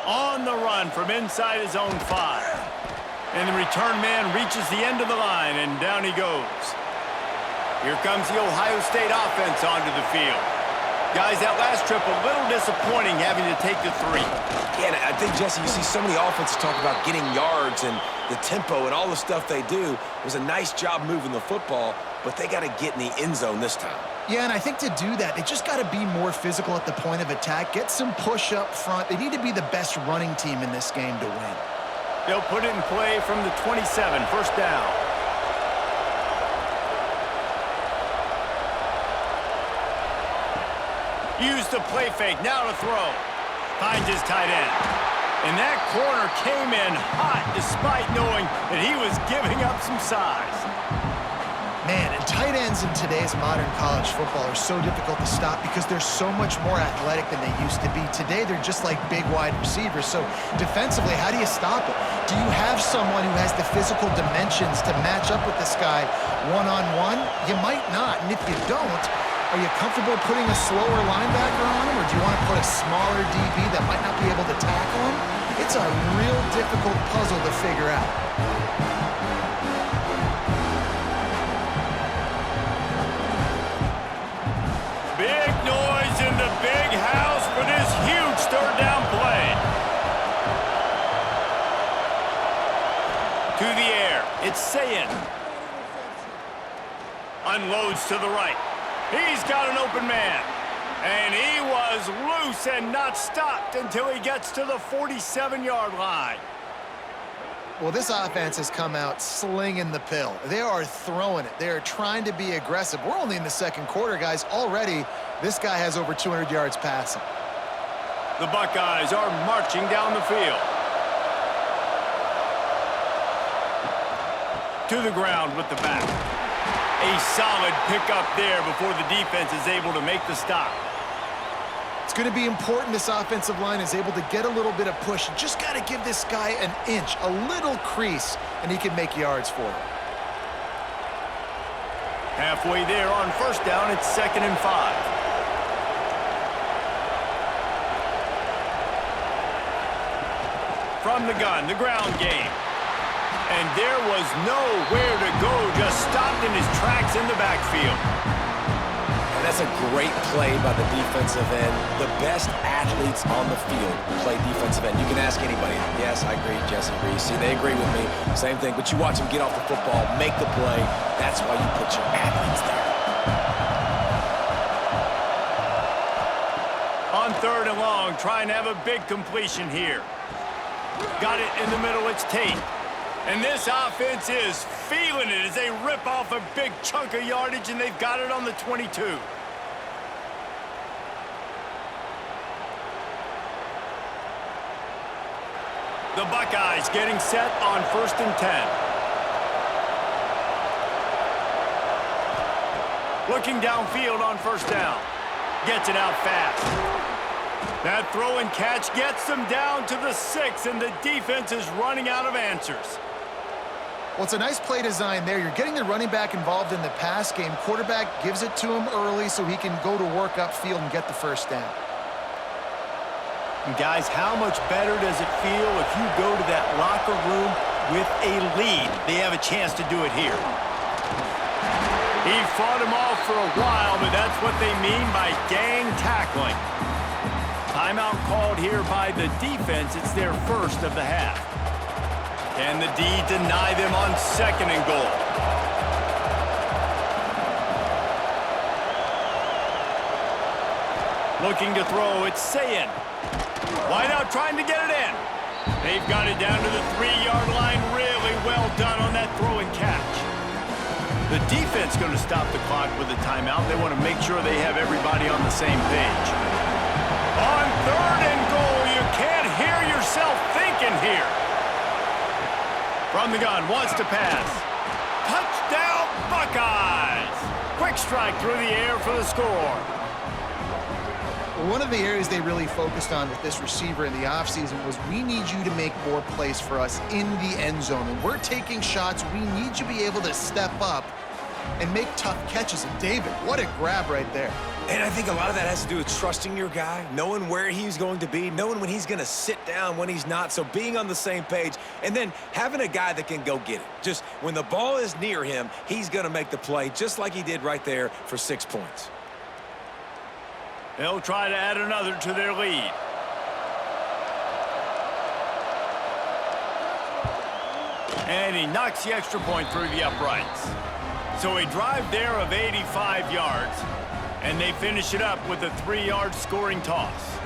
On the run from inside his own 5. And the return man reaches the end of the line, and down he goes. Here comes the Ohio State offense onto the field. Guys, that last trip a little disappointing having to take the 3. Yeah, and I think, Jesse, you see so many offenses talk about getting yards and the tempo and all the stuff they do. It was a nice job moving the football, but they got to get in the end zone this time. Yeah, and I think to do that, they just got to be more physical at the point of attack, get some push up front. They need to be the best running team in this game to win. They'll put it in play from the 27, 1st down. Use the play fake, now to throw. Finds his tight end. And that corner came in hot despite knowing that he was giving up some size. Man, and tight ends in today's modern college football are so difficult to stop because they're so much more athletic than they used to be. Today, they're just like big wide receivers. So defensively, how do you stop it? Do you have someone who has the physical dimensions to match up with this guy one-on-one? You might not, and if you don't, are you comfortable putting a slower linebacker on him, or do you want to put a smaller DB that might not be able to tackle him? It's a real difficult puzzle to figure out. Big noise in the big house for this huge third down play. To the air, it's Sayin. Unloads to the right. He's got an open man. And he was loose and not stopped until he gets to the 47-yard line. Well, this offense has come out slinging the pill. They are throwing it. They are trying to be aggressive. We're only in the second quarter, guys. Already, this guy has over 200 yards passing. The Buckeyes are marching down the field. To the ground with the back. A solid pickup there before the defense is able to make the stop. It's going to be important this offensive line is able to get a little bit of push. You just got to give this guy an inch, a little crease, and he can make yards for it. Halfway there on first down, it's 2nd and 5. From the gun, the ground game. And there was nowhere to go, just stopped in his tracks in the backfield. And that's a great play by the defensive end. The best athletes on the field play defensive end. You can ask anybody. Yes, I agree, Jesse Reese. See, they agree with me. Same thing. But you watch them get off the football, make the play. That's why you put your athletes there. On 3rd and long, trying to have a big completion here. Got it in the middle, it's Tate. And this offense is feeling it as they rip off a big chunk of yardage, and they've got it on the 22. The Buckeyes getting set on 1st and 10. Looking downfield on 1st down. Gets it out fast. That throw and catch gets them down to the 6, and the defense is running out of answers. Well, it's a nice play design there. You're getting the running back involved in the pass game. Quarterback gives it to him early so he can go to work upfield and get the first down. And guys, how much better does it feel if you go to that locker room with a lead? They have a chance to do it here. He fought him off for a while, but that's what they mean by gang tackling. Timeout called here by the defense. It's their first of the half. Can the D deny them on 2nd and goal? Looking to throw, it's Sayin. Wide out trying to get it in. They've got it down to the 3-yard line. Really well done on that throw and catch. The defense going to stop the clock with a timeout. They want to make sure they have everybody on the same page. On 3rd and goal, you can't hear yourself thinking here. From the gun, wants to pass. Touchdown, Buckeyes! Quick strike through the air for the score. One of the areas they really focused on with this receiver in the offseason was we need you to make more plays for us in the end zone. When we're taking shots, we need you to be able to step up and make tough catches. And David, what a grab right there. And I think a lot of that has to do with trusting your guy, knowing where he's going to be, knowing when he's going to sit down, when he's not. So being on the same page, and then having a guy that can go get it. Just when the ball is near him, he's going to make the play just like he did right there for 6 points. They'll try to add another to their lead. And he knocks the extra point through the uprights. So a drive there of 85 yards. And they finish it up with a 3-yard scoring toss.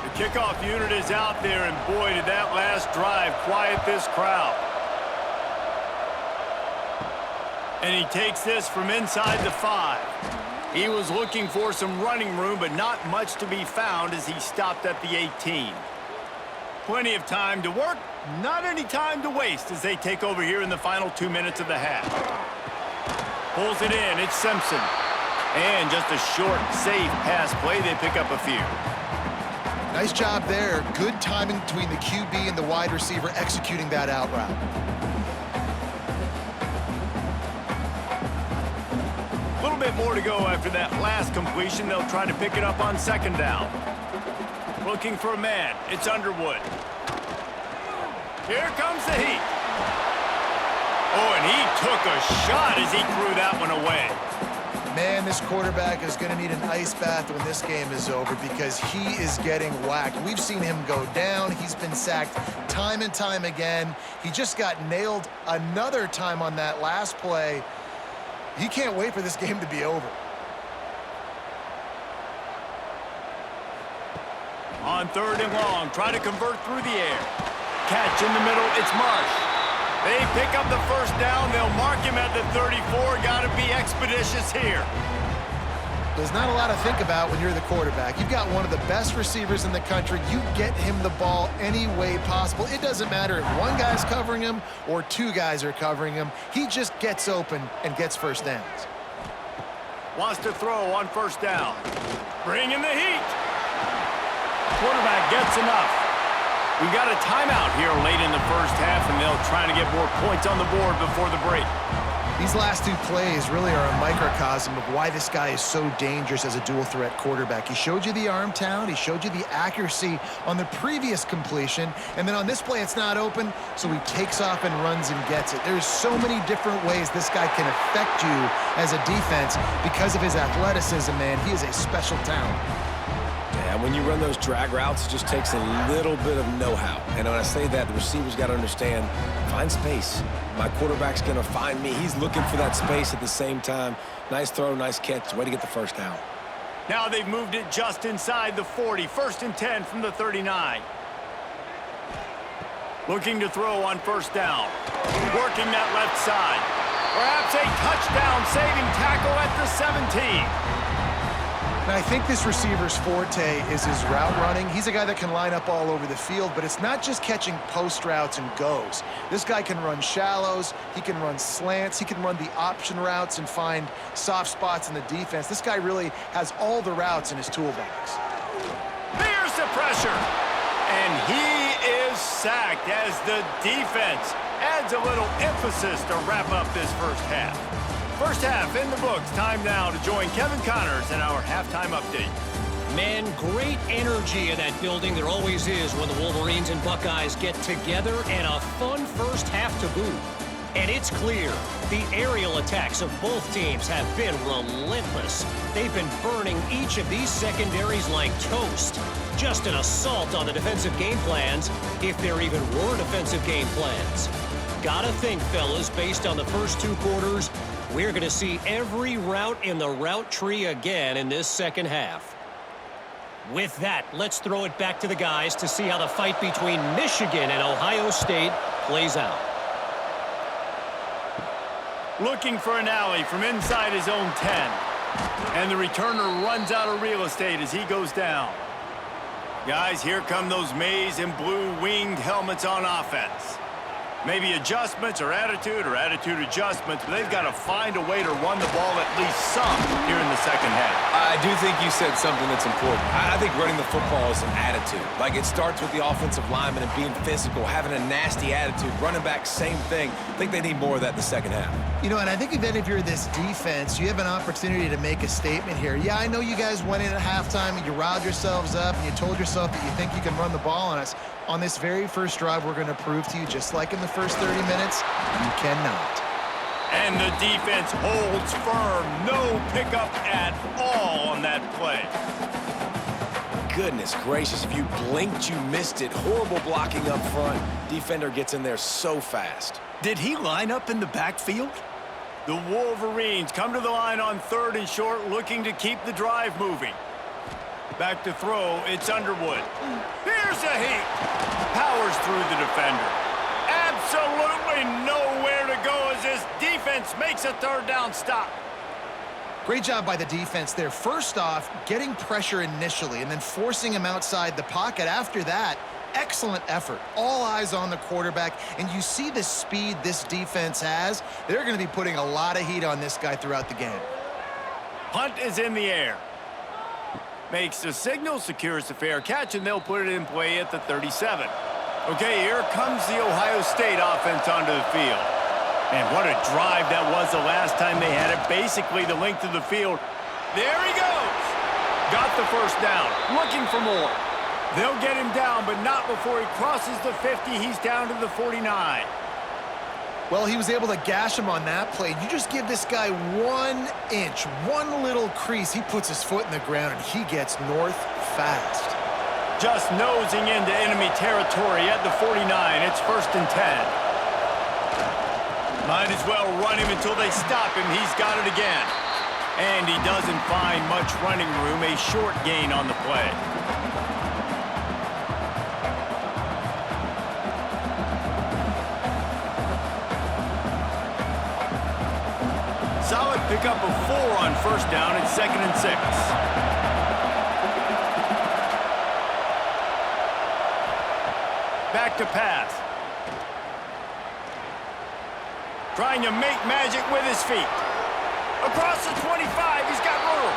The kickoff unit is out there, and boy, did that last drive quiet this crowd. And he takes this from inside the 5. He was looking for some running room, but not much to be found as he stopped at the 18. Plenty of time to work, Not any time to waste as they take over here in the final 2 minutes of the half. Pulls it in. It's Simpson. And just a short, safe pass play. They pick up a few. Nice job there. Good timing between the QB and the wide receiver executing that out route. A little bit more to go after that last completion. They'll try to pick it up on second down. Looking for a man. It's Underwood. Here comes the heat. Oh, and he took a shot as he threw that one away. Man, this quarterback is going to need an ice bath when this game is over because he is getting whacked. We've seen him go down. He's been sacked time and time again. He just got nailed another time on that last play. He can't wait for this game to be over. On third and long, try to convert through the air. Catch in the middle, it's Marsh. They pick up the first down. They'll mark him at the 34. Got to be expeditious here. There's not a lot to think about when you're the quarterback. You've got one of the best receivers in the country. You get him the ball any way possible. It doesn't matter if one guy's covering him or two guys are covering him. He just gets open and gets first downs. Wants to throw on first down. Bring in the heat. Quarterback gets enough. We've got a timeout here late in the first half, and they'll try to get more points on the board before the break. These last two plays really are a microcosm of why this guy is so dangerous as a dual-threat quarterback. He showed you the arm talent. He showed you the accuracy on the previous completion. And then on this play, it's not open, so he takes off and runs and gets it. There's so many different ways this guy can affect you as a defense because of his athleticism, man. He is a special talent. Yeah, when you run those drag routes, it just takes a little bit of know-how. And when I say that, the receiver's got to understand, find space. My quarterback's going to find me. He's looking for that space at the same time. Nice throw, nice catch. Way to get the first down. Now they've moved it just inside the 40. First and 10 from the 39. Looking to throw on first down. Working that left side. Perhaps a touchdown-saving tackle at the 17. And I think this receiver's forte is his route running. He's a guy that can line up all over the field, but it's not just catching post routes and goes. This guy can run shallows, he can run slants, he can run the option routes and find soft spots in the defense. This guy really has all the routes in his toolbox. Here's the pressure. And he is sacked as the defense adds a little emphasis to wrap up this first half. First half in the books. Time now to join Kevin Connors in our halftime update. Man, great energy in that building. There always is when the Wolverines and Buckeyes get together, and a fun first half to boot. And it's clear, the aerial attacks of both teams have been relentless. They've been burning each of these secondaries like toast. Just an assault on the defensive game plans, if there even were defensive game plans. Gotta think, fellas, based on the first two quarters, we're going to see every route in the route tree again in this second half. With that, let's throw it back to the guys to see how the fight between Michigan and Ohio State plays out. Looking for an alley from inside his own 10. And the returner runs out of real estate as he goes down. Guys, here come those maize and blue winged helmets on offense. Maybe adjustments or attitude adjustments, but they've got to find a way to run the ball at least some here in the second half. I do think you said something that's important. I think running the football is an attitude. Like, it starts with the offensive lineman and being physical, having a nasty attitude. Running back, same thing. I think they need more of that in the second half. You know, and I think even if you're this defense, you have an opportunity to make a statement here. Yeah, I know you guys went in at halftime and you riled yourselves up and you told yourself that you think you can run the ball on us. On this very first drive, we're going to prove to you, just like in the first 30 minutes, you cannot. And the defense holds firm. No pickup at all on that play. Goodness gracious, if you blinked, you missed it. Horrible blocking up front. Defender gets in there so fast. Did he line up in the backfield? The Wolverines come to the line on third and short, looking to keep the drive moving. Back to throw, it's Underwood. Here's a heat. Powers through the defender. Absolutely nowhere to go as this defense makes a third down stop. Great job by the defense there. First off, getting pressure initially and then forcing him outside the pocket. After that, excellent effort. All eyes on the quarterback, and you see the speed this defense has. They're going to be putting a lot of heat on this guy throughout the game. Punt is in the air. Makes the signal, secures the fair catch, and they'll put it in play at the 37. Okay, here comes the Ohio State offense onto the field. And what a drive that was the last time they had it, basically the length of the field. There he goes. Got the first down, looking for more. They'll get him down, but not before he crosses the 50. He's down to the 49. Well, he was able to gash him on that play. You just give this guy 1 inch, one little crease. He puts his foot in the ground, and he gets north fast. Just nosing into enemy territory at the 49. It's 1st and 10. Might as well run him until they stop him. He's got it again. And he doesn't find much running room. A short gain on the play. Solid pickup of 4 on 1st down and 2nd and 6. Back to pass. Trying to make magic with his feet. Across the 25, he's got room.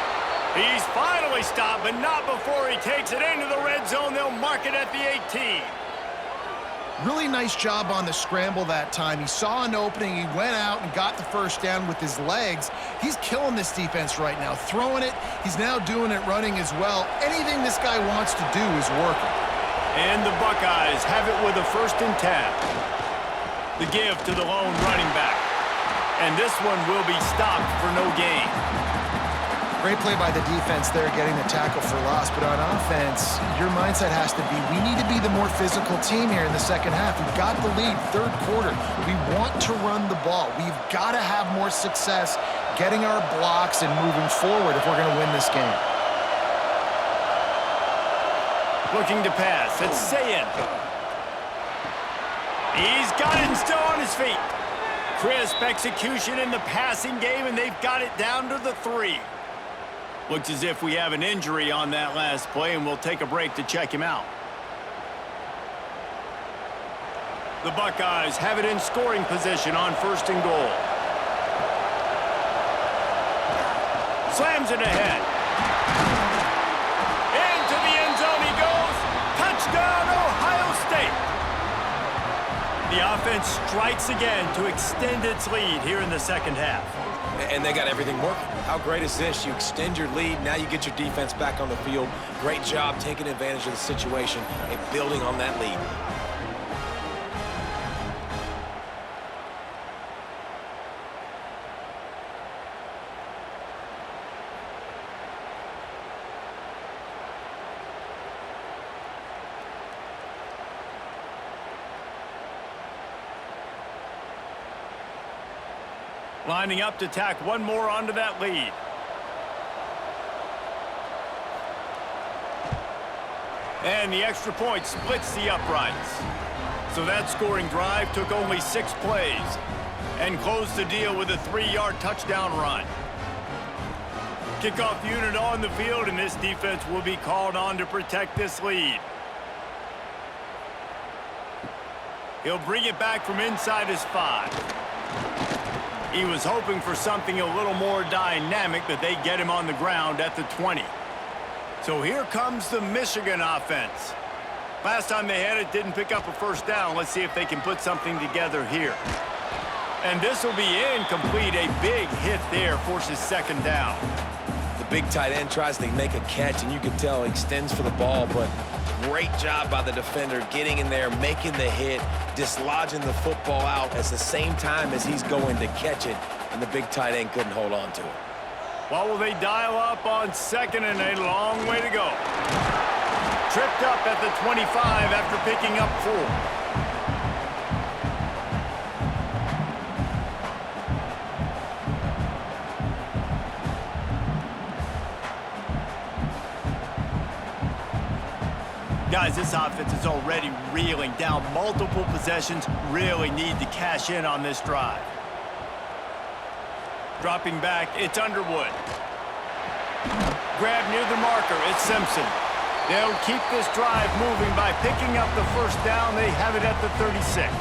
He's finally stopped, but not before he takes it into the red zone. They'll mark it at the 18. Really nice job on the scramble that time. He saw an opening, he went out and got the first down with his legs. He's killing this defense right now, throwing it. He's now doing it running as well. Anything this guy wants to do is working. And the Buckeyes have it with a 1st and 10. The give to the lone running back. And this one will be stopped for no gain. Great play by the defense there, getting the tackle for loss. But on offense, your mindset has to be, we need to be the more physical team here in the second half. We've got the lead, 3rd quarter. We want to run the ball. We've got to have more success getting our blocks and moving forward if we're going to win this game. Looking to pass. It's Sayin. He's got it and still on his feet. Crisp execution in the passing game, and they've got it down to the 3. Looks as if we have an injury on that last play, and we'll take a break to check him out. The Buckeyes have it in scoring position on 1st and goal. Slams it ahead. Into the end zone he goes. Touchdown, Ohio State. The offense strikes again to extend its lead here in the second half. And they got everything working. How great is this? You extend your lead, now you get your defense back on the field. Great job taking advantage of the situation and building on that lead. Lining up to tack one more onto that lead. And the extra point splits the uprights. So that scoring drive took only 6 plays and closed the deal with a 3-yard touchdown run. Kickoff unit on the field, and this defense will be called on to protect this lead. He'll bring it back from inside his 5. He was hoping for something a little more dynamic, but they get him on the ground at the 20. So here comes the Michigan offense. Last time they had it, didn't pick up a 1st down. Let's see if they can put something together here. And this will be incomplete. A big hit there forces 2nd down. The big tight end tries to make a catch, and you can tell he extends for the ball, but great job by the defender getting in there, making the hit, dislodging the football out at the same time as he's going to catch it, and the big tight end couldn't hold on to it. What will they dial up on 2nd and a long way to go? Tripped up at the 25 after picking up 4. Guys, this offense is already reeling down multiple possessions. Really need to cash in on this drive. Dropping back, it's Underwood. Grab near the marker, it's Simpson. They'll keep this drive moving by picking up the first down. They have it at the 36.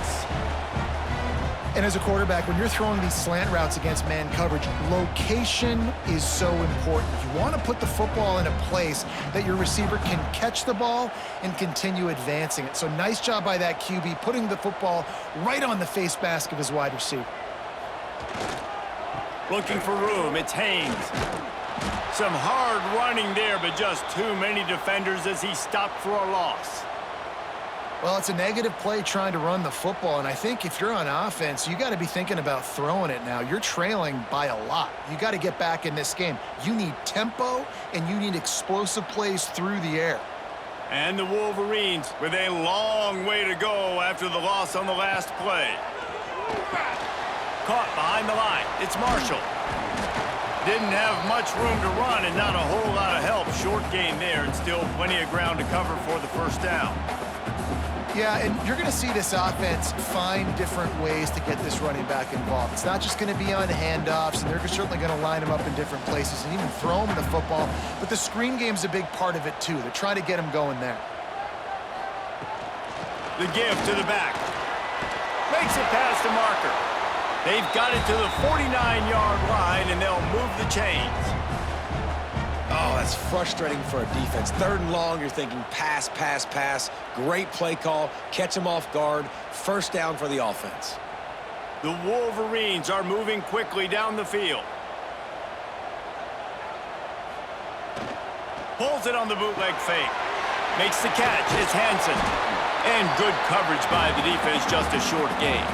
And as a quarterback, when you're throwing these slant routes against man coverage, location is so important. You want to put the football in a place that your receiver can catch the ball and continue advancing it. So nice job by that QB, putting the football right on the face mask of his wide receiver. Looking for room, it's Haynes. Some hard running there, but just too many defenders as he stopped for a loss. Well, it's a negative play trying to run the football, and I think if you're on offense, you got to be thinking about throwing it now. You're trailing by a lot. You got to get back in this game. You need tempo, and you need explosive plays through the air. And the Wolverines with a long way to go after the loss on the last play. Caught behind the line. It's Marshall. Didn't have much room to run and not a whole lot of help. Short gain there and still plenty of ground to cover for the first down. Yeah, and you're going to see this offense find different ways to get this running back involved. It's not just going to be on handoffs, and they're certainly going to line him up in different places and even throw him the football. But the screen game's a big part of it, too. They're trying to get him going there. The give to the back. Makes it past the marker. They've got it to the 49-yard line, and they'll move the chains. Oh, that's frustrating for a defense. 3rd and long, you're thinking pass, pass, pass. Great play call. Catch them off guard. First down for the offense. The Wolverines are moving quickly down the field. Pulls it on the bootleg fake. Makes the catch. It's Hansen. And good coverage by the defense, just a short gain.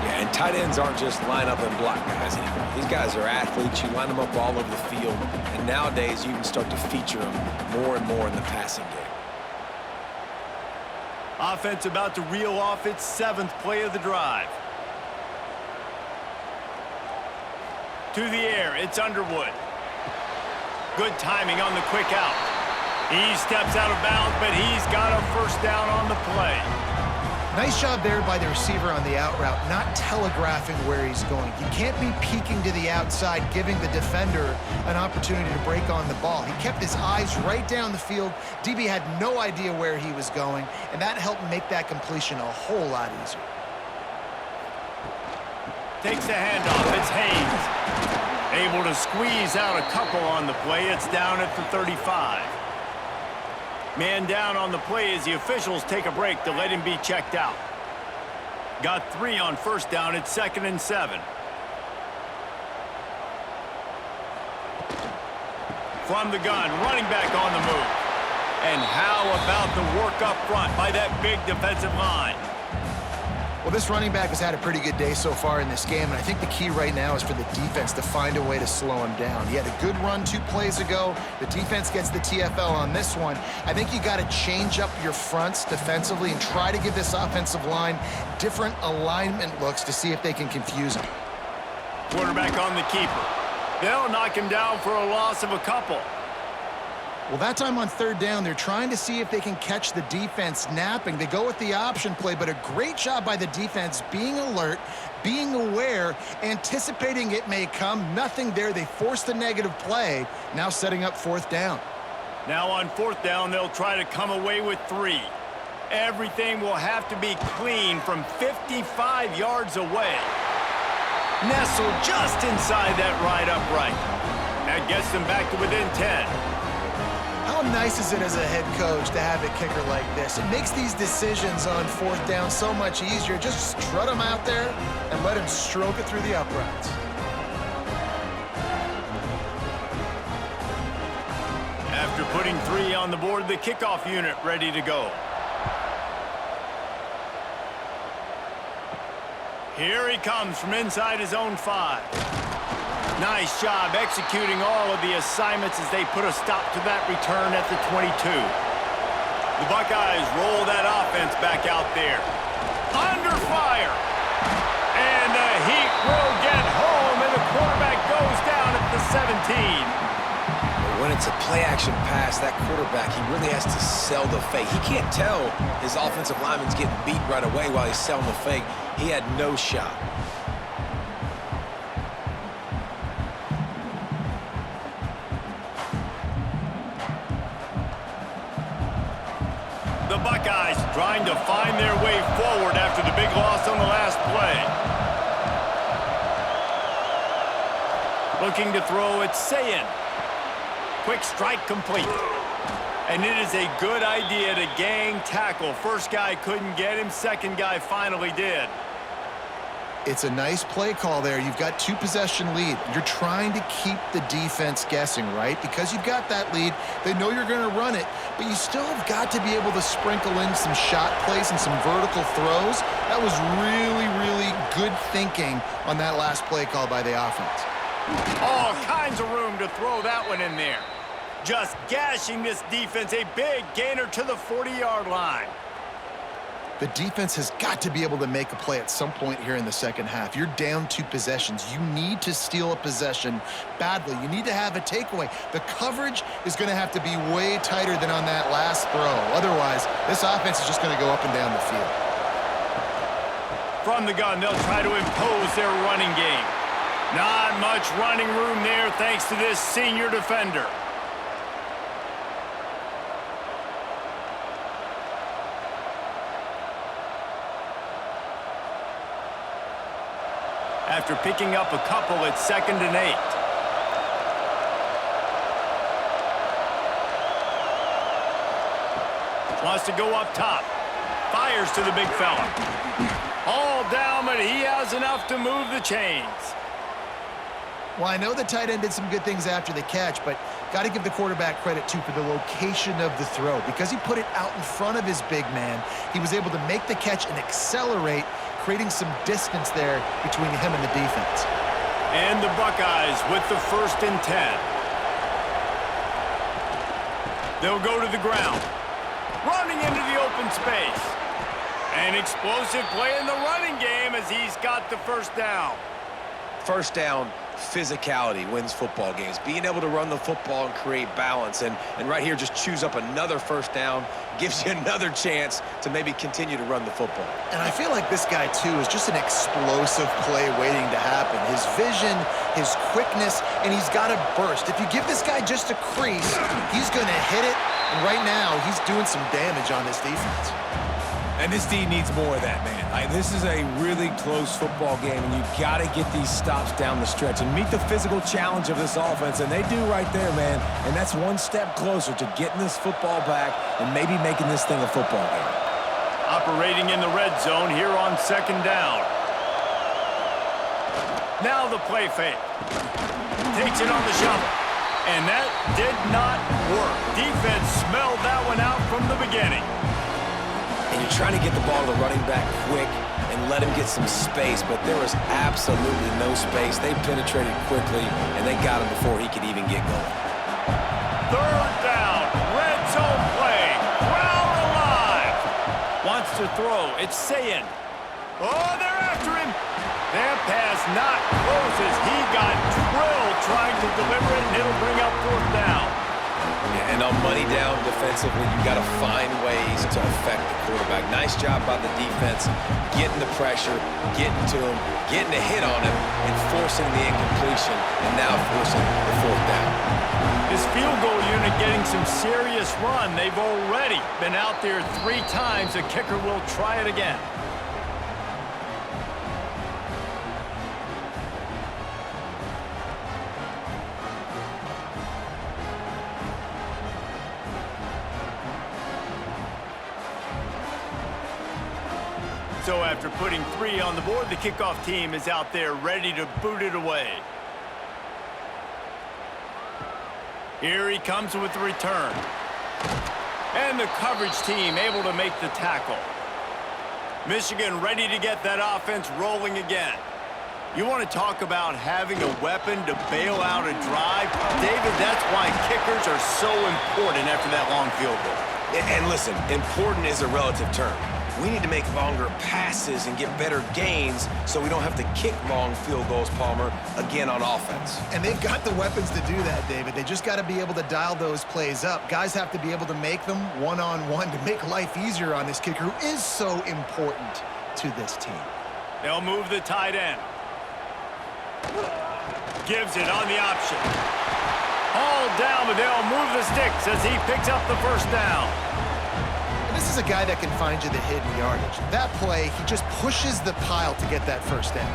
Yeah, and tight ends aren't just line up and block guys anymore. These guys are athletes. You line them up all over the field. And nowadays, you can start to feature them more and more in the passing game. Offense about to reel off its 7th play of the drive. To the air, it's Underwood. Good timing on the quick out. He steps out of bounds, but he's got a first down on the play. Nice job there by the receiver on the out route, not telegraphing where he's going. You can't be peeking to the outside, giving the defender an opportunity to break on the ball. He kept his eyes right down the field. DB had no idea where he was going, and that helped make that completion a whole lot easier. Takes the handoff. It's Haynes. Able to squeeze out a couple on the play. It's down at the 35. Man down on the play as the officials take a break to let him be checked out. Got 3 on first down. It's 2nd and 7. From the gun, running back on the move. And how about the work up front by that big defensive line? Well, this running back has had a pretty good day so far in this game, and I think the key right now is for the defense to find a way to slow him down. He had a good run 2 plays ago. The defense gets the TFL on this one. I think you got to change up your fronts defensively and try to give this offensive line different alignment looks to see if they can confuse him. Quarterback on the keeper. They'll knock him down for a loss of a couple. Well, that time on 3rd down, they're trying to see if they can catch the defense napping. They go with the option play, but a great job by the defense being alert, being aware, anticipating it may come. Nothing there. They forced the negative play, now setting up 4th down. Now on 4th down, they'll try to come away with 3. Everything will have to be clean from 55 yards away. Nestled just inside that right upright. That gets them back to within 10. How nice is it as a head coach to have a kicker like this? It makes these decisions on 4th down so much easier. Just strut him out there and let him stroke it through the uprights. After putting 3 on the board, the kickoff unit ready to go. Here he comes from inside his own 5. Nice job executing all of the assignments as they put a stop to that return at the 22. The Buckeyes roll that offense back out there. Under fire. And the Heat will get home, and the quarterback goes down at the 17. When it's a play-action pass, that quarterback, he really has to sell the fake. He can't tell his offensive lineman's getting beat right away while he's selling the fake. He had no shot. trying to find their way forward after the big loss on the last play. Looking to throw, it's Sayin. Quick strike complete. And it is a good idea to gang tackle. First guy couldn't get him, second guy finally did. It's a nice play call there. You've got 2-possession lead. You're trying to keep the defense guessing, right? Because you've got that lead, they know you're going to run it, but you still have got to be able to sprinkle in some shot plays and some vertical throws. That was really, really good thinking on that last play call by the offense. All kinds of room to throw that one in there. Just gashing this defense, a big gainer to the 40-yard line. The defense has got to be able to make a play at some point here in the second half. You're down 2 possessions. You need to steal a possession badly. You need to have a takeaway. The coverage is going to have to be way tighter than on that last throw. Otherwise, this offense is just going to go up and down the field. From the gun, they'll try to impose their running game. Not much running room there thanks to this senior defender. After picking up a couple, it's 2nd and 8. Wants to go up top. Fires to the big fella. All down, but he has enough to move the chains. Well, I know the tight end did some good things after the catch, but got to give the quarterback credit, too, for the location of the throw. Because he put it out in front of his big man, he was able to make the catch and accelerate, creating some distance there between him and the defense. And the Buckeyes with the 1st and 10. They'll go to the ground. Running into the open space. An explosive play in the running game as he's got the 1st down. First down, physicality wins football games. Being able to run the football and create balance. And right here, just choose up another 1st down. Gives you another chance to maybe continue to run the football. And I feel like this guy, too, is just an explosive play waiting to happen. His vision, his quickness, and he's got a burst. If you give this guy just a crease, he's going to hit it. And right now, he's doing some damage on this defense. And this D needs more of that, man. This is a really close football game, and you've got to get these stops down the stretch and meet the physical challenge of this offense, and they do right there, man. And that's one step closer to getting this football back and maybe making this thing a football game. Operating in the red zone here on 2nd down. Now the play fake. Takes it on the shovel. And that did not work. Defense smelled that one out from the beginning. And you're trying to get the ball to the running back quick and let him get some space, but there was absolutely no space. They penetrated quickly, and they got him before he could even get going. 3rd down, red zone play, crowd alive. Wants to throw, it's Sayin. Oh, they're after him. That pass not close as he got drilled trying to deliver it, and it'll bring up 4th down. Yeah, and on money down defensively, you got to find ways to affect the quarterback. Nice job by the defense, getting the pressure, getting to him, getting a hit on him, and forcing the incompletion, and now forcing the 4th down. His field goal unit getting some serious run. They've already been out there 3 times. The kicker will try it again. So after putting 3 on the board, the kickoff team is out there ready to boot it away. Here he comes with the return. And the coverage team able to make the tackle. Michigan ready to get that offense rolling again. You want to talk about having a weapon to bail out a drive? David, that's why kickers are so important after that long field goal. And listen, important is a relative term. We need to make longer passes and get better gains so we don't have to kick long field goals, Palmer, again on offense. And they've got the weapons to do that, David. They just got to be able to dial those plays up. Guys have to be able to make them one-on-one to make life easier on this kicker who is so important to this team. They'll move the tight end. Gives it on the option. All down, but they'll move the sticks as he picks up the 1st down. This is a guy that can find you the hidden yardage. That play, he just pushes the pile to get that first down.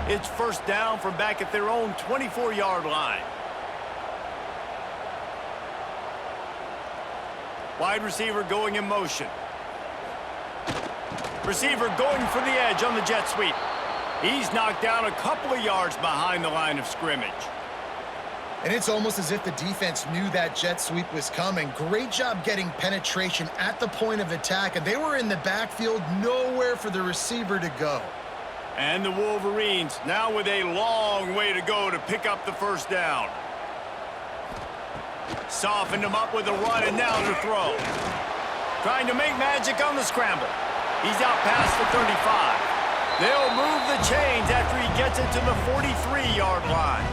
It's first down from back at their own 24-yard line. Wide receiver going in motion. Receiver going for the edge on the jet sweep. He's knocked down a couple of yards behind the line of scrimmage. And it's almost as if the defense knew that jet sweep was coming. Great job getting penetration at the point of attack, and they were in the backfield, nowhere for the receiver to go. And the Wolverines now with a long way to go to pick up the first down. Softened him up with a run, and now to throw. Trying to make magic on the scramble. He's out past the 35. They'll move the chains after he gets it to the 43-yard line.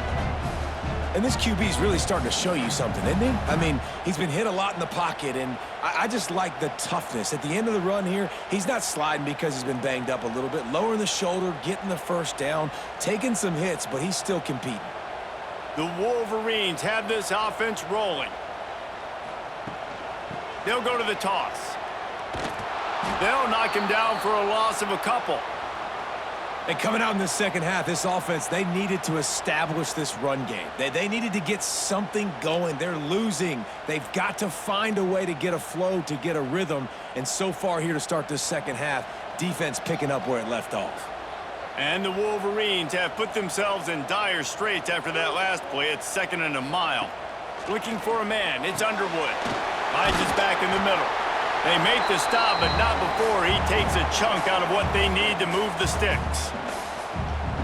And this QB is really starting to show you something, isn't he? I mean, he's been hit a lot in the pocket, and I just like the toughness. At the end of the run here, he's not sliding because he's been banged up a little bit. Lowering the shoulder, getting the first down, taking some hits, but he's still competing. The Wolverines have this offense rolling. They'll go to the toss. They'll knock him down for a loss of a couple. And coming out in the second half, this offense, they needed to establish this run game. They needed to get something going. They're losing. They've got to find a way to get a flow, to get a rhythm. And so far here to start this second half, defense picking up where it left off. And the Wolverines have put themselves in dire straits after that last play. It's 2nd and a mile. Looking for a man. It's Underwood. Finds his back in the middle. They make the stop, but not before he takes a chunk out of what they need to move the sticks.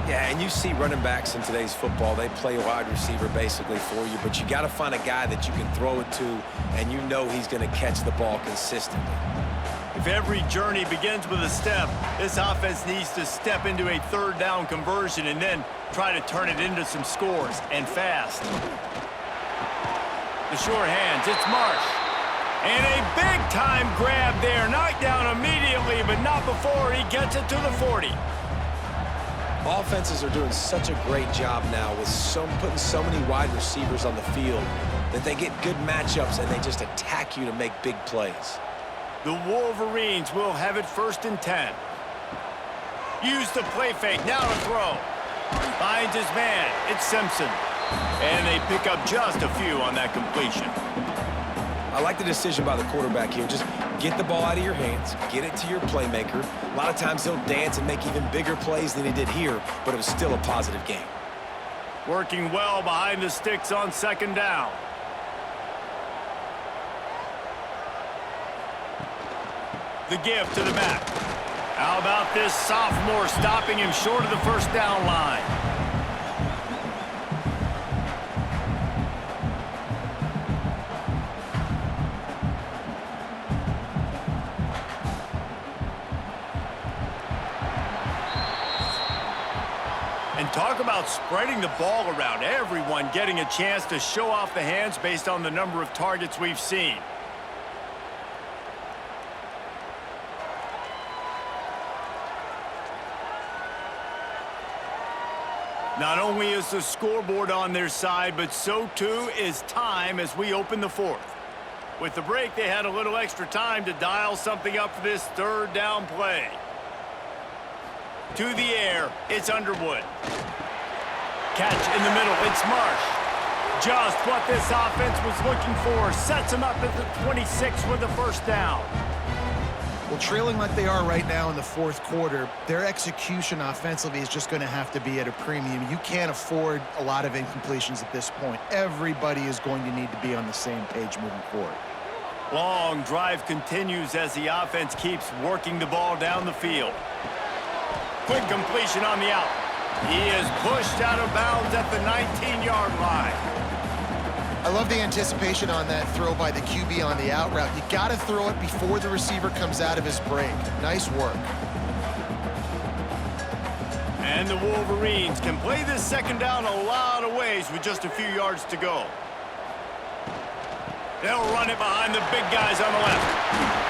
Yeah, and you see running backs in today's football, they play wide receiver basically for you, but you got to find a guy that you can throw it to, and you know he's going to catch the ball consistently. If every journey begins with a step, this offense needs to step into a 3rd down conversion and then try to turn it into some scores, and fast. The short hands, it's Marsh. And a big-time grab there. Knocked down immediately, but not before he gets it to the 40. Offenses are doing such a great job now with putting so many wide receivers on the field that they get good matchups and they just attack you to make big plays. The Wolverines will have it 1st and 10. Use the play fake, now to throw. Finds his man, it's Simpson. And they pick up just a few on that completion. I like the decision by the quarterback here. Just get the ball out of your hands, get it to your playmaker. A lot of times he'll dance and make even bigger plays than he did here, but it was still a positive game. Working well behind the sticks on 2nd down. The give to the back. How about this sophomore stopping him short of the 1st down line? And talk about spreading the ball around. Everyone getting a chance to show off the hands based on the number of targets we've seen. Not only is the scoreboard on their side, but so too is time as we open the 4th. With the break, they had a little extra time to dial something up for this 3rd down play. To the air, it's Underwood. Catch in the middle, it's Marsh. Just what this offense was looking for. Sets them up at the 26 with the 1st down. Well, trailing like they are right now in the 4th quarter, their execution offensively is just going to have to be at a premium. You can't afford a lot of incompletions at this point. Everybody is going to need to be on the same page moving forward. Long drive continues as the offense keeps working the ball down the field. Quick completion on the out. He is pushed out of bounds at the 19-yard line. I love the anticipation on that throw by the QB on the out route. You got to throw it before the receiver comes out of his break. Nice work. And the Wolverines can play this 2nd down a lot of ways with just a few yards to go. They'll run it behind the big guys on the left.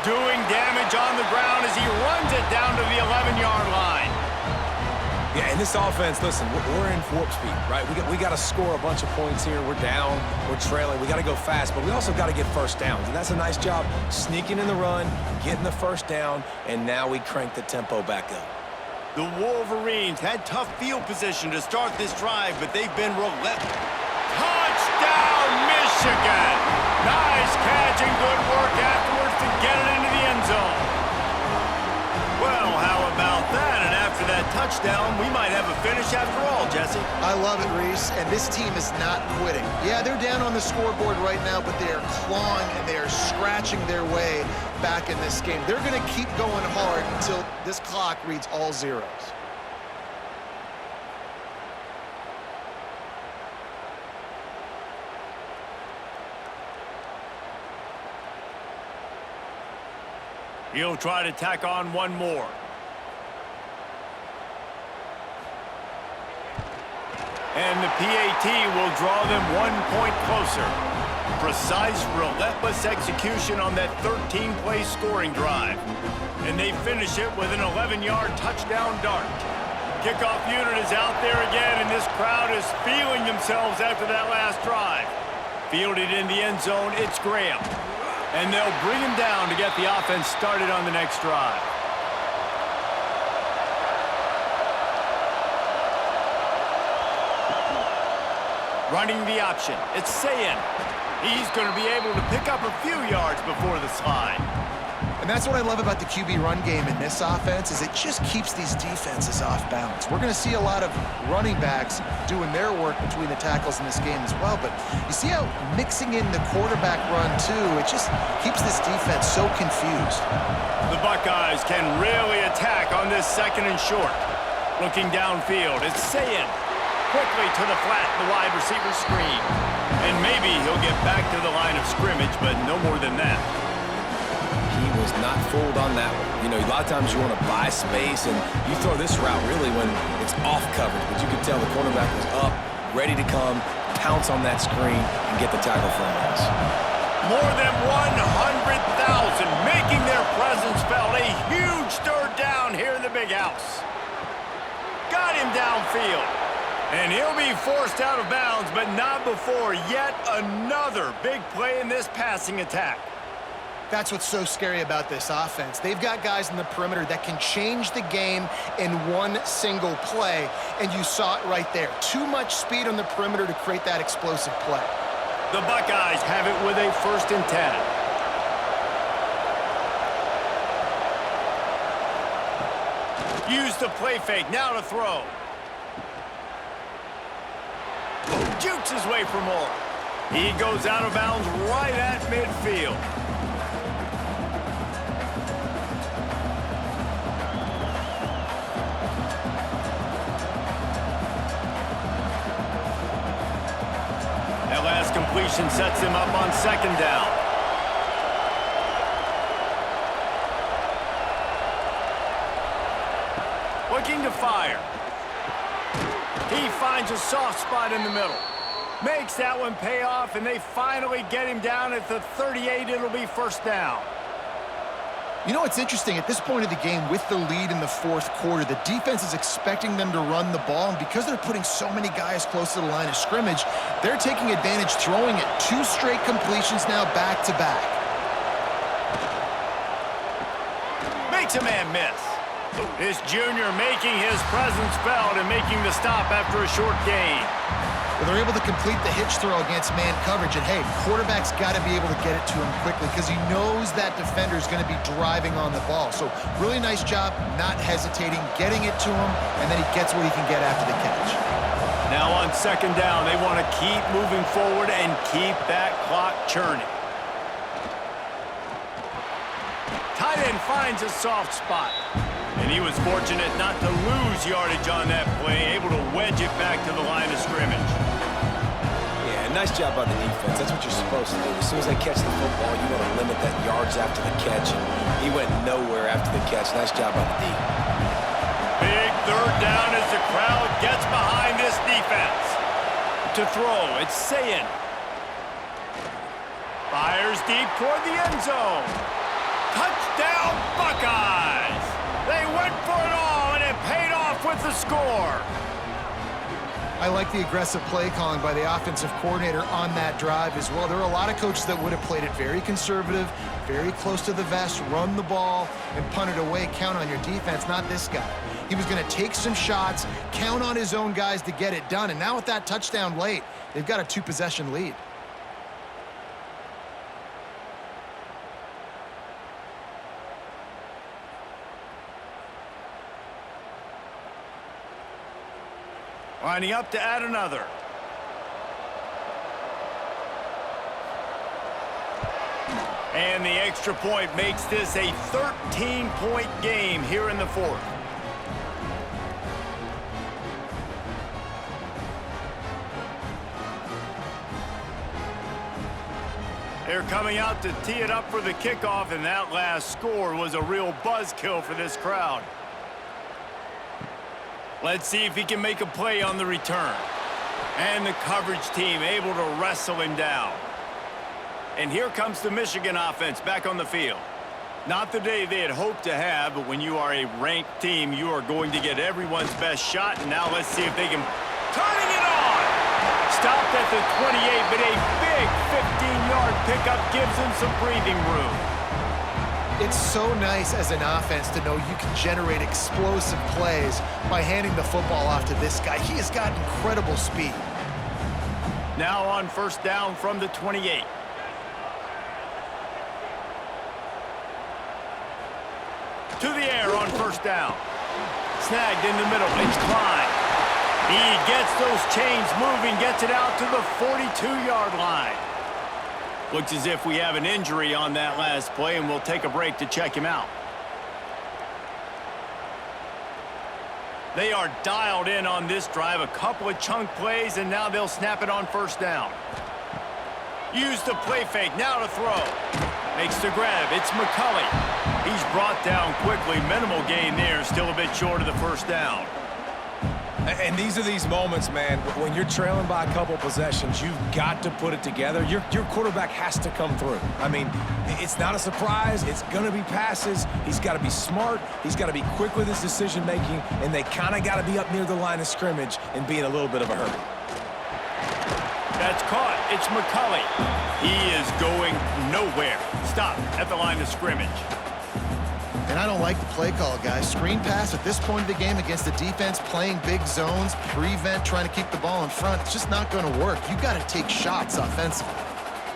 Doing damage on the ground as he runs it down to the 11-yard line. Yeah, and this offense, listen, we're in warp speed, right? We got to score a bunch of points here. We're down, we're trailing. We got to go fast, but we also got to get first downs. And that's a nice job sneaking in the run, getting the first down, and now we crank the tempo back up. The Wolverines had tough field position to start this drive, but they've been relentless. Touchdown, Michigan! Nice catch and good work afterwards to get it into the end zone. Well, how about that? And after that touchdown, we might have a finish after all, Jesse. I love it, Reese, and this team is not quitting. Yeah, they're down on the scoreboard right now, but they are clawing and they are scratching their way back in this game. They're going to keep going hard until this clock reads all zeros. He'll try to tack on one more. And the PAT will draw them 1 point closer. Precise, relentless execution on that 13-play scoring drive. And they finish it with an 11-yard touchdown dart. Kickoff unit is out there again, and this crowd is feeling themselves after that last drive. Fielded in the end zone, it's Graham. And they'll bring him down to get the offense started on the next drive. Running the option. It's Sayin. He's going to be able to pick up a few yards before the slide. And that's what I love about the QB run game in this offense is it just keeps these defenses off balance. We're going to see a lot of running backs doing their work between the tackles in this game as well. But you see how mixing in the quarterback run, too, it just keeps this defense so confused. The Buckeyes can really attack on this 2nd and short. Looking downfield, it's Sayin. Quickly to the flat, the wide receiver screen. And maybe he'll get back to the line of scrimmage, but no more than that. He was not fooled on that one. You know, a lot of times you want to buy space, and you throw this route really when it's off coverage. But you could tell the cornerback was up, ready to come, pounce on that screen, and get the tackle for a loss. More than 100,000 making their presence felt. A huge 3rd down here in the big house. Got him downfield. And he'll be forced out of bounds, but not before yet another big play in this passing attack. That's what's so scary about this offense. They've got guys in the perimeter that can change the game in one single play, and you saw it right there. Too much speed on the perimeter to create that explosive play. The Buckeyes have it with a 1st and 10. Use the play fake, now to throw. Jukes his way for more. He goes out of bounds right at midfield. That last completion sets him up on 2nd down. Looking to fire. He finds a soft spot in the middle. Makes that one pay off, and they finally get him down at the 38. It'll be 1st down. You know what's interesting? At this point of the game, with the lead in the 4th quarter, the defense is expecting them to run the ball, and because they're putting so many guys close to the line of scrimmage, they're taking advantage, throwing it 2 straight completions now back-to-back. Makes a man miss. This junior making his presence felt and making the stop after a short gain. Well, they're able to complete the hitch throw against man coverage, and hey, quarterback's got to be able to get it to him quickly because he knows that defender's going to be driving on the ball. So really nice job not hesitating, getting it to him, and then he gets what he can get after the catch. Now on 2nd down, they want to keep moving forward and keep that clock churning. Tight end finds a soft spot. And he was fortunate not to lose yardage on that play, able to wedge it back to the line of scrimmage. Yeah, nice job by the defense. That's what you're supposed to do. As soon as they catch the football, you want to limit that yards after the catch. And he went nowhere after the catch. Nice job by the D. Big 3rd down as the crowd gets behind this defense. To throw, it's Sayin. Fires deep toward the end zone. Touchdown, Buckeyes! They went for it all, and it paid off with the score. I like the aggressive play calling by the offensive coordinator on that drive as well. There are a lot of coaches that would have played it very conservative, very close to the vest, run the ball, and punt it away. Count on your defense, not this guy. He was going to take some shots, count on his own guys to get it done. And now with that touchdown late, they've got a 2-possession lead. Lining up to add another. And the extra point makes this a 13-point game here in the fourth. They're coming out to tee it up for the kickoff, and that last score was a real buzzkill for this crowd. Let's see if he can make a play on the return. And the coverage team able to wrestle him down. And here comes the Michigan offense back on the field. Not the day they had hoped to have, but when you are a ranked team, you are going to get everyone's best shot. And now let's see if they can... Turning it on! Stopped at the 28, but a big 15-yard pickup gives him some breathing room. It's so nice as an offense to know you can generate explosive plays by handing the football off to this guy. He has got incredible speed. Now on first down from the 28. To the air on first down. Snagged in the middle. It's Klein. He gets those chains moving, gets it out to the 42-yard line. Looks as if we have an injury on that last play, and we'll take a break to check him out. They are dialed in on this drive. A couple of chunk plays, and now they'll snap it on first down. Use the play fake. Now to throw. Makes the grab. It's McCulley. He's brought down quickly. Minimal gain there. Still a bit short of the first down. And these are these moments, man, when you're trailing by a couple possessions, you've got to put it together. Your quarterback has to come through. I mean, it's not a surprise. It's going to be passes. He's got to be smart. He's got to be quick with his decision-making, and they kind of got to be up near the line of scrimmage and be in a little bit of a hurry. That's caught. It's McCulley. He is going nowhere. Stop at the line of scrimmage. And I don't like the play call, guys. Screen pass at this point of the game against the defense, playing big zones, prevent, trying to keep the ball in front. It's just not going to work. You've got to take shots offensively.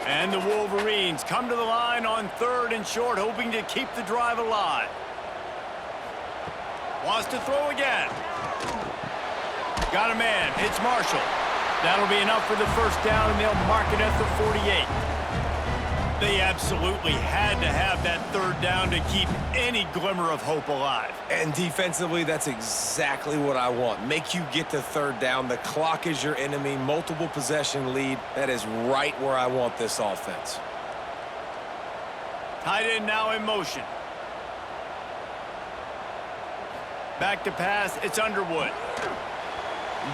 And the Wolverines come to the line on third and short, hoping to keep the drive alive. Wants to throw again. Got a man. It's Marshall. That'll be enough for the first down, and they'll mark it at the 48. They absolutely had to have that third down to keep any glimmer of hope alive. And defensively, that's exactly what I want. Make you get to third down. The clock is your enemy. Multiple possession lead. That is right where I want this offense. Tight end now in motion. Back to pass. It's Underwood.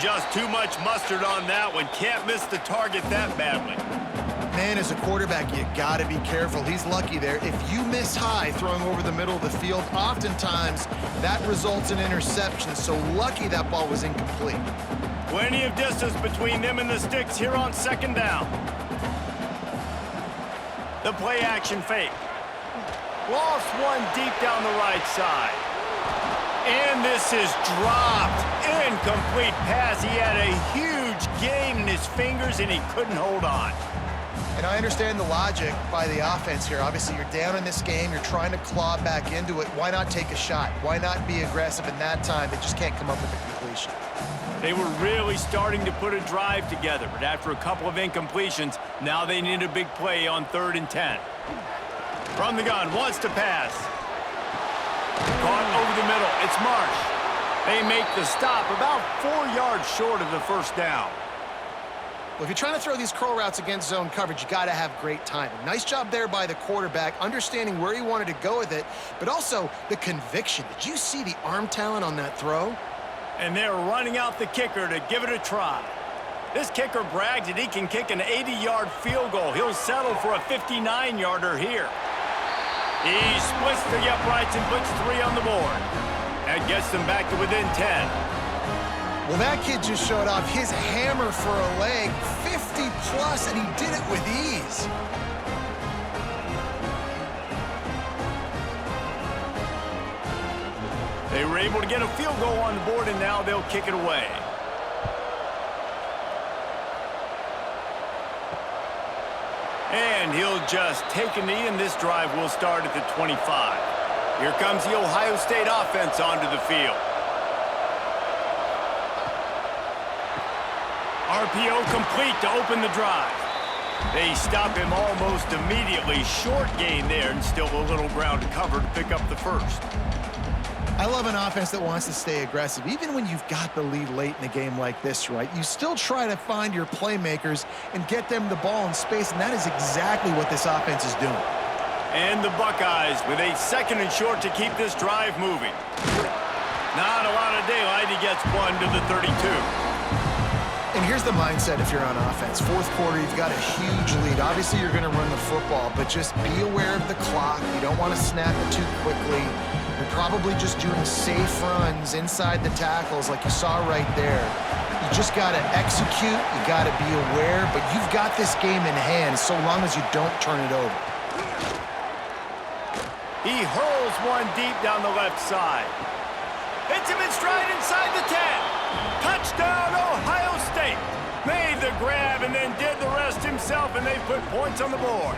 Just too much mustard on that one. Can't miss the target that badly. Man, as a quarterback, you got to be careful. He's lucky there. If you miss high throwing over the middle of the field, oftentimes that results in interception. So lucky that ball was incomplete. Plenty of distance between them and the sticks here on second down. The play action fake. Lost one deep down the right side. And this is dropped. Incomplete pass. He had a huge gain in his fingers, and he couldn't hold on. And I understand the logic by the offense here. Obviously, you're down in this game. You're trying to claw back into it. Why not take a shot? Why not be aggressive in that time? They just can't come up with a completion. They were really starting to put a drive together, but after a couple of incompletions, now they need a big play on 3rd and 10. From the gun, wants to pass. Caught over the middle. It's Marsh. They make the stop about 4 yards short of the first down. Well, if you're trying to throw these curl routes against zone coverage, you got to have great timing. Nice job there by the quarterback, understanding where he wanted to go with it, but also the conviction. Did you see the arm talent on that throw? And they're running out the kicker to give it a try. This kicker brags that he can kick an 80-yard field goal. He'll settle for a 59-yarder here. He splits the uprights and puts 3 on the board. That gets them back to within 10. Well, that kid just showed off his hammer for a leg, 50-plus, and he did it with ease. They were able to get a field goal on the board, and now they'll kick it away. And he'll just take a knee, and this drive will start at the 25. Here comes the Ohio State offense onto the field. RPO complete to open the drive. They stop him almost immediately. Short gain there, and still a little ground to cover to pick up the first. I love an offense that wants to stay aggressive. Even when you've got the lead late in a game like this, right, you still try to find your playmakers and get them the ball in space, and that is exactly what this offense is doing. And the Buckeyes with a 2nd and short to keep this drive moving. Not a lot of daylight. He gets one to the 32. And here's the mindset if you're on offense. Fourth quarter, you've got a huge lead. Obviously, you're going to run the football, but just be aware of the clock. You don't want to snap it too quickly. You're probably just doing safe runs inside the tackles like you saw right there. You just got to execute. You got to be aware, but you've got this game in hand so long as you don't turn it over. He hurls one deep down the left side. Hits him in stride inside the 10. Touchdown, Ohio State. Made the grab and then did the rest himself, and they've put points on the board.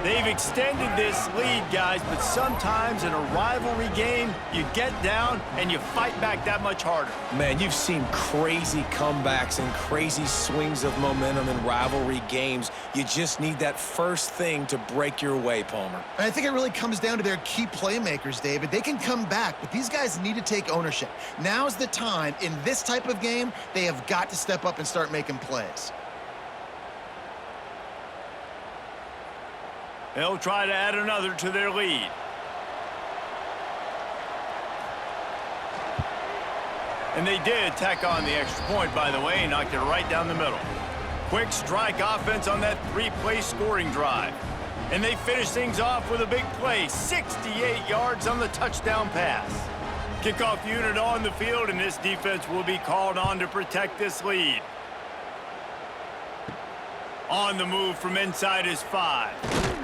They've extended this lead, guys, but sometimes in a rivalry game, you get down and you fight back that much harder. Man, you've seen crazy comebacks and crazy swings of momentum in rivalry games. You just need that first thing to break your way, Palmer. And I think it really comes down to their key playmakers, David. They can come back, but these guys need to take ownership. Now's the time. In this type of game, they have got to step up and start making plays. They'll try to add another to their lead. And they did tack on the extra point, by the way, and knocked it right down the middle. Quick strike offense on that 3-play scoring drive. And they finish things off with a big play, 68 yards on the touchdown pass. Kickoff unit on the field, and this defense will be called on to protect this lead. On the move from inside his 5.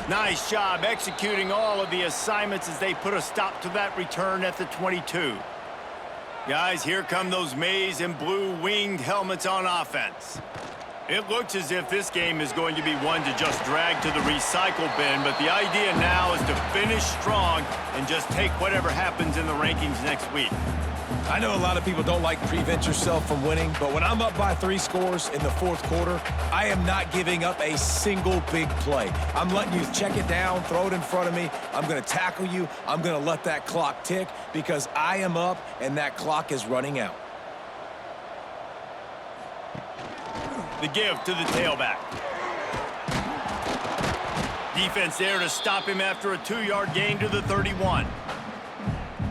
Nice job executing all of the assignments as they put a stop to that return at the 22. Guys, here come those maize and blue winged helmets on offense. It looks as if this game is going to be one to just drag to the recycle bin, but the idea now is to finish strong and just take whatever happens in the rankings next week. I know a lot of people don't like prevent yourself from winning, but when I'm up by 3 scores in the 4th quarter, I am not giving up a single big play. I'm letting you check it down, throw it in front of me. I'm going to tackle you. I'm going to let that clock tick because I am up and that clock is running out. The give to the tailback. Defense there to stop him after a 2-yard gain to the 31.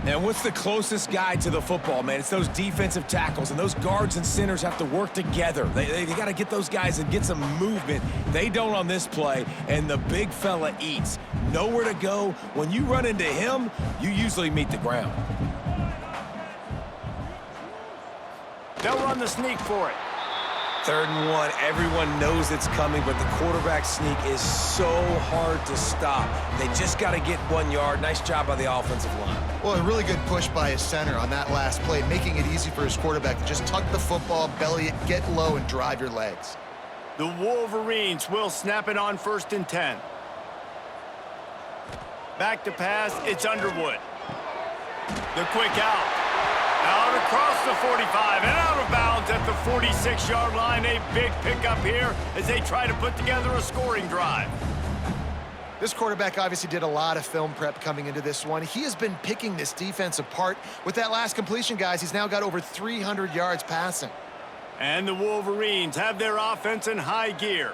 And what's the closest guy to the football, man? It's those defensive tackles, and those guards and centers have to work together. They got to get those guys and get some movement. They don't on this play, and the big fella eats. Nowhere to go. When you run into him, you usually meet the ground. They'll run the sneak for it. 3rd and 1, everyone knows it's coming, but the quarterback sneak is so hard to stop. They just got to get 1 yard. Nice job by the offensive line. Well, a really good push by his center on that last play, making it easy for his quarterback to just tuck the football, belly it, get low, and drive your legs. The Wolverines will snap it on 1st and 10. Back to pass, it's Underwood. The quick out. Out across the 45 and out of bounds at the 46-yard line. A big pickup here as they try to put together a scoring drive. This quarterback obviously did a lot of film prep coming into this one. He has been picking this defense apart. With that last completion, guys, he's now got over 300 yards passing. And the Wolverines have their offense in high gear.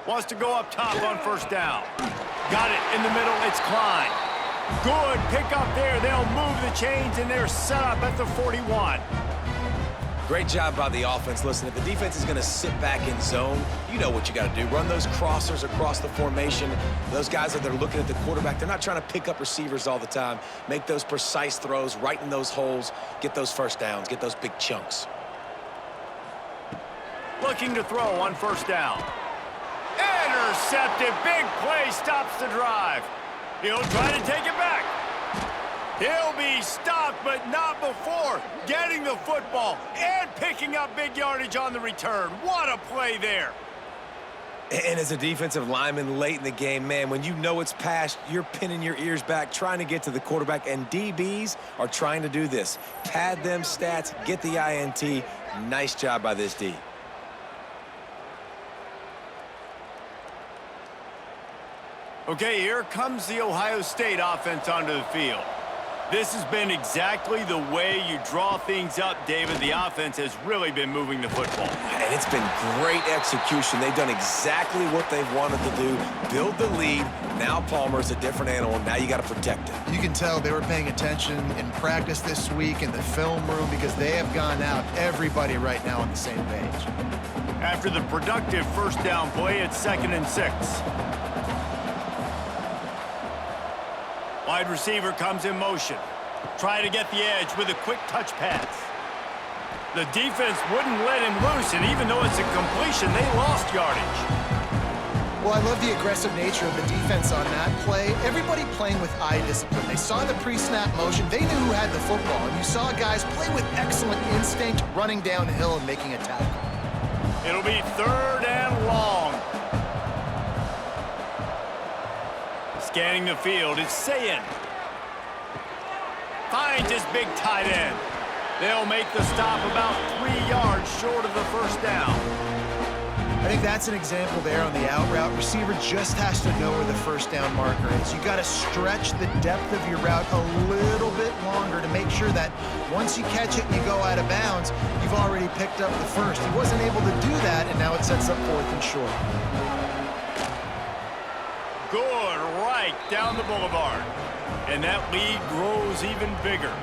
Wants to go up top on 1st down. Got it in the middle, it's Klein. Good pick up there. They'll move the chains, and they're set up at the 41. Great job by the offense. Listen, if the defense is going to sit back in zone, you know what you got to do. Run those crossers across the formation. Those guys that are looking at the quarterback, they're not trying to pick up receivers all the time. Make those precise throws right in those holes. Get those first downs. Get those big chunks. Looking to throw on first down. Intercepted. Big play stops the drive. He'll try to take it back. He'll be stopped, but not before getting the football and picking up big yardage on the return. What a play there. And as a defensive lineman late in the game, man, when you know it's past, you're pinning your ears back, trying to get to the quarterback, and DBs are trying to do this. Pad them stats, get the INT. Nice job by this D. Okay, here comes the Ohio State offense onto the field. This has been exactly the way you draw things up, David. The offense has really been moving the football. And it's been great execution. They've done exactly what they've wanted to do. Build the lead. Now Palmer's a different animal. Now you got to protect it. You can tell they were paying attention in practice this week in the film room because they have gone out, everybody right now on the same page. After the productive first down play, it's 2nd and 6. Wide receiver comes in motion. Try to get the edge with a quick touch pass. The defense wouldn't let him loose, and even though it's a completion, they lost yardage. Well, I love the aggressive nature of the defense on that play. Everybody playing with eye discipline. They saw the pre-snap motion. They knew who had the football, and you saw guys play with excellent instinct, running downhill and making a tackle. It'll be 3rd and long. Scanning the field, it's Sayin. Finds his big tight end. They'll make the stop about 3 yards short of the first down. I think that's an example there on the out route. Receiver just has to know where the first down marker is. You got to stretch the depth of your route a little bit longer to make sure that once you catch it and you go out of bounds, you've already picked up the first. He wasn't able to do that, and now it sets up 4th and short. Good, right down the boulevard. And that lead grows even bigger.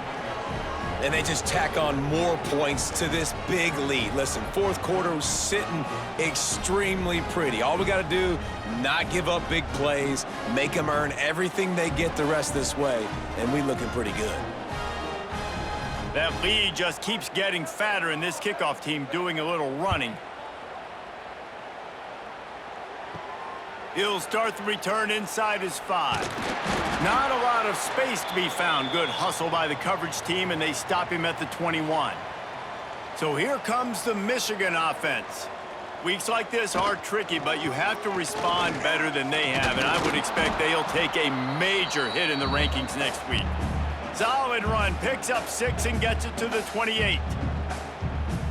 And they just tack on more points to this big lead. Listen, 4th quarter was sitting extremely pretty. All we got to do, not give up big plays, make them earn everything they get the rest this way, and we looking pretty good. That lead just keeps getting fatter, and this kickoff team doing a little running. He'll start the return inside his 5. Not a lot of space to be found. Good hustle by the coverage team, and they stop him at the 21. So here comes the Michigan offense. Weeks like this are tricky, but you have to respond better than they have, and I would expect they'll take a major hit in the rankings next week. Solid run, picks up 6 and gets it to the 28.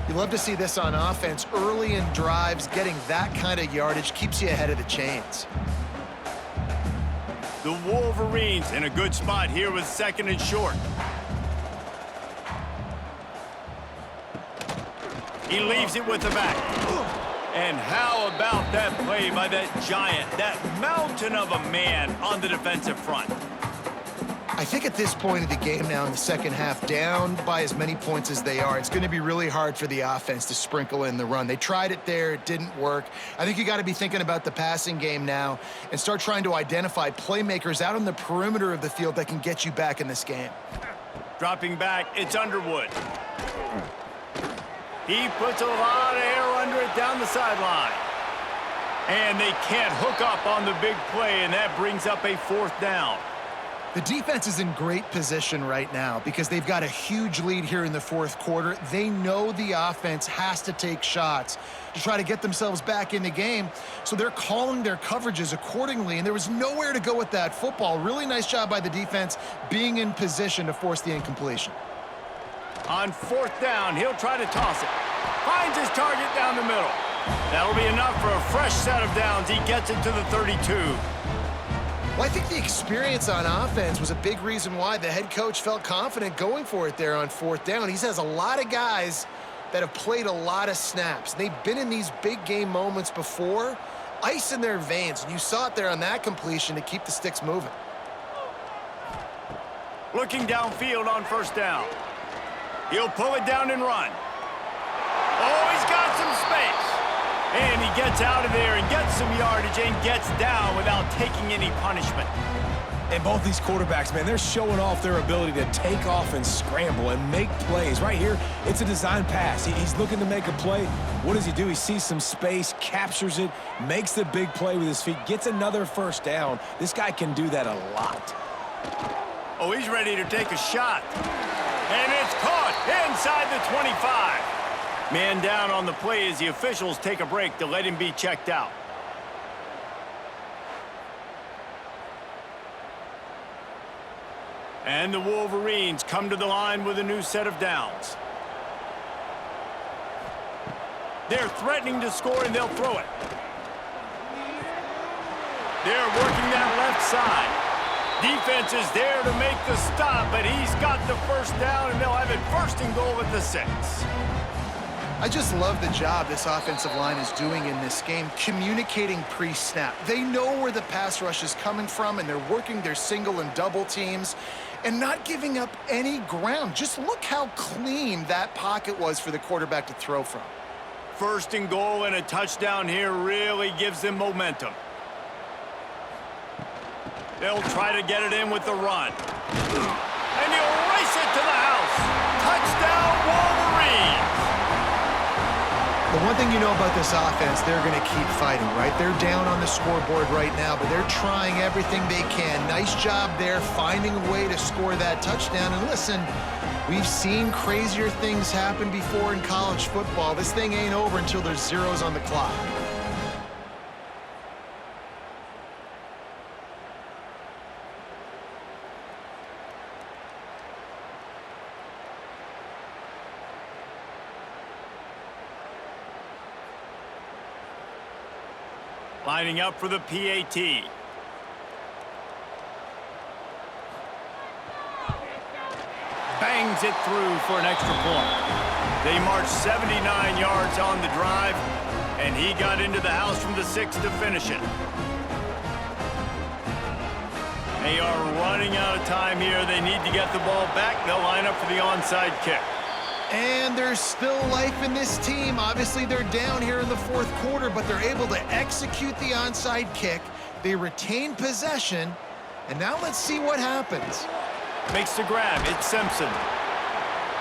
You love to see this on offense. Early in drives, getting that kind of yardage keeps you ahead of the chains. The Wolverines in a good spot here with 2nd and short. He leaves it with the back. And how about that play by that giant, that mountain of a man on the defensive front? I think at this point of the game now in the second half, down by as many points as they are, it's going to be really hard for the offense to sprinkle in the run. They tried it there. It didn't work. I think you got to be thinking about the passing game now and start trying to identify playmakers out on the perimeter of the field that can get you back in this game. Dropping back, it's Underwood. He puts a lot of air under it down the sideline. And they can't hook up on the big play, and that brings up a 4th down. The defense is in great position right now because they've got a huge lead here in the 4th quarter. They know the offense has to take shots to try to get themselves back in the game, so they're calling their coverages accordingly, and there was nowhere to go with that football. Really nice job by the defense being in position to force the incompletion. On 4th down, he'll try to toss it. Finds his target down the middle. That'll be enough for a fresh set of downs. He gets it to the 32. Well, I think the experience on offense was a big reason why the head coach felt confident going for it there on 4th down. He has a lot of guys that have played a lot of snaps. They've been in these big game moments before. Ice in their veins, and you saw it there on that completion to keep the sticks moving. Looking downfield on 1st down. He'll pull it down and run. got some space. And he gets out of there and gets some yardage and gets down without taking any punishment. And both these quarterbacks, man, they're showing off their ability to take off and scramble and make plays. Right here, it's a design pass. He's looking to make a play. What does he do? He sees some space, captures it, makes the big play with his feet, gets another first down. This guy can do that a lot. Oh, he's ready to take a shot. And it's caught inside the 25. Man down on the play as the officials take a break to let him be checked out. And the Wolverines come to the line with a new set of downs. They're threatening to score, and they'll throw it. They're working that left side. Defense is there to make the stop, but he's got the first down, and they'll have it first and goal at the 6. I just love the job this offensive line is doing in this game, communicating pre-snap. They know where the pass rush is coming from, and they're working their single and double teams and not giving up any ground. Just look how clean that pocket was for the quarterback to throw from. First and goal and a touchdown here really gives them momentum. They'll try to get it in with the run. And he'll race it to the house. Touchdown, Wolverines! The one thing you know about this offense, they're going to keep fighting, right? They're down on the scoreboard right now, but they're trying everything they can. Nice job there, finding a way to score that touchdown. And listen, we've seen crazier things happen before in college football. This thing ain't over until there's zeros on the clock. Lining up for the PAT. Bangs it through for an extra point. They marched 79 yards on the drive, and he got into the house from the 6 to finish it. They are running out of time here. They need to get the ball back. They'll line up for the onside kick. And there's still life in this team. Obviously, they're down here in the 4th quarter, but they're able to execute the onside kick. They retain possession, and now let's see what happens. Makes the grab. It's Simpson.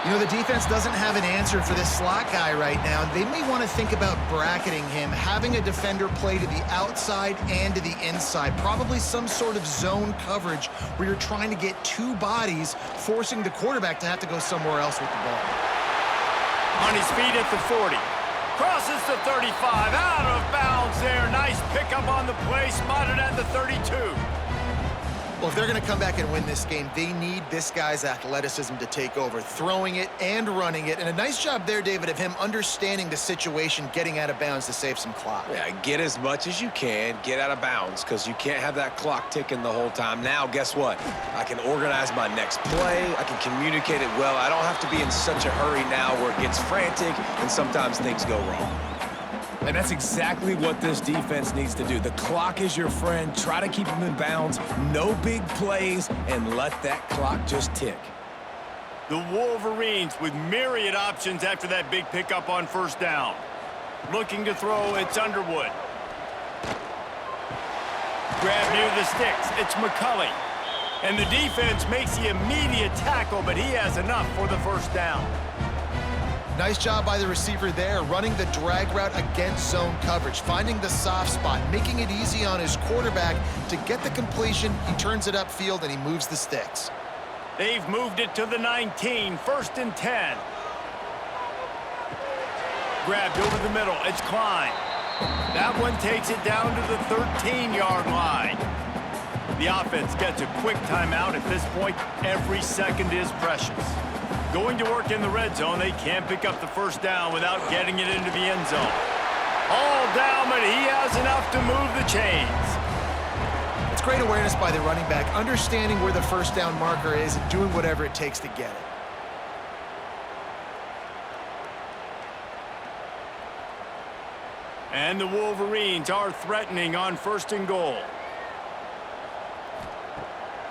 You know, the defense doesn't have an answer for this slot guy right now. They may want to think about bracketing him, having a defender play to the outside and to the inside. Probably some sort of zone coverage where you're trying to get 2 bodies, forcing the quarterback to have to go somewhere else with the ball. On his feet at the 40. Crosses the 35. Out of bounds there. Nice pickup on the play. Spotted at the 32. Well, if they're going to come back and win this game, they need this guy's athleticism to take over, throwing it and running it. And a nice job there, David, of him understanding the situation, getting out of bounds to save some clock. Yeah, get as much as you can, get out of bounds, because you can't have that clock ticking the whole time. Now, guess what? I can organize my next play. I can communicate it well. I don't have to be in such a hurry now where it gets frantic and sometimes things go wrong. And that's exactly what this defense needs to do. The clock is your friend. Try to keep them in bounds. No big plays, and let that clock just tick. The Wolverines with myriad options after that big pickup on first down. Looking to throw, it's Underwood. Grab near the sticks, it's McCulley. And the defense makes the immediate tackle, but he has enough for the first down. Nice job by the receiver there, running the drag route against zone coverage, finding the soft spot, making it easy on his quarterback to get the completion. He turns it upfield, and he moves the sticks. They've moved it to the 19, 1st and 10. Grabbed over the middle, it's Klein. That one takes it down to the 13-yard line. The offense gets a quick timeout. At this point, every second is precious. Going to work in the red zone, they can't pick up the first down without getting it into the end zone. All down, but he has enough to move the chains. It's great awareness by the running back, understanding where the first down marker is and doing whatever it takes to get it. And the Wolverines are threatening on 1st and goal.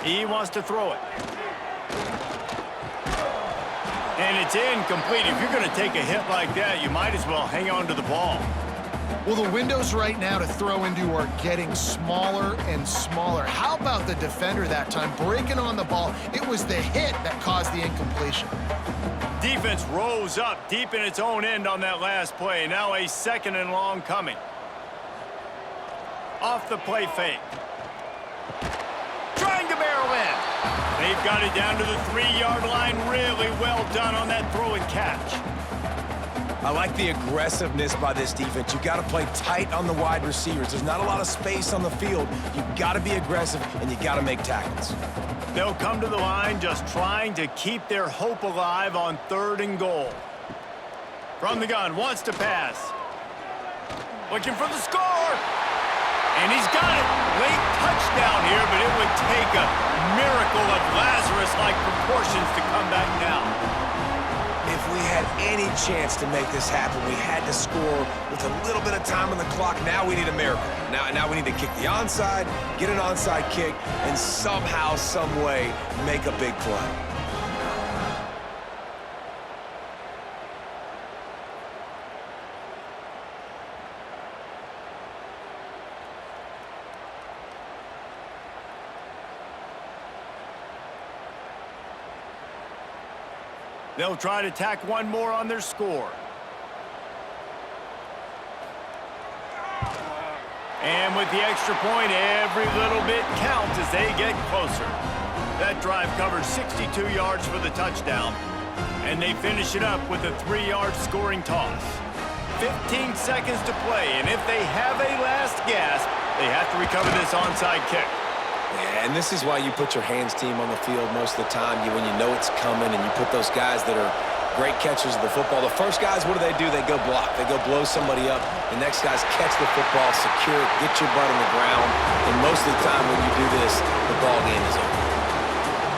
He wants to throw it. And it's incomplete. If you're going to take a hit like that, you might as well hang on to the ball. Well, the windows right now to throw into are getting smaller and smaller. How about the defender that time breaking on the ball? It was the hit that caused the incompletion. Defense rose up deep in its own end on that last play. Now a 2nd and long coming. Off the play fake. Trying to barrel in. They've got it down to the 3-yard line. Really well done on that throw and catch. I like the aggressiveness by this defense. You got to play tight on the wide receivers. There's not a lot of space on the field. You got to be aggressive, and you got to make tackles. They'll come to the line just trying to keep their hope alive on 3rd and goal. From the gun, wants to pass. Looking for the score. And he's got it. Late touchdown here, but it would take a miracle of Lazarus-like proportions to come back now. If we had any chance to make this happen, we had to score with a little bit of time on the clock. Now we need a miracle. Now we need to kick the onside, get an onside kick, and somehow, some way, make a big play. They'll try to tack one more on their score. And with the extra point, every little bit counts as they get closer. That drive covered 62 yards for the touchdown. And they finish it up with a 3-yard scoring toss. 15 seconds to play, and if they have a last gasp, they have to recover this onside kick. Yeah, and this is why you put your hands team on the field most of the time. When you know it's coming, and you put those guys that are great catchers of the football. The first guys, what do? They go block. They go blow somebody up. The next guys catch the football, secure it, get your butt on the ground. And most of the time when you do this, the ball game is over.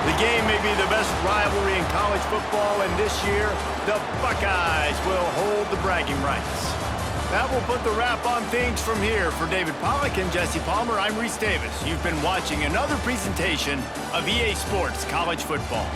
The game may be the best rivalry in college football, and this year, the Buckeyes will hold the bragging rights. That will put the wrap on things from here. For David Pollack and Jesse Palmer, I'm Reese Davis. You've been watching another presentation of EA Sports College Football.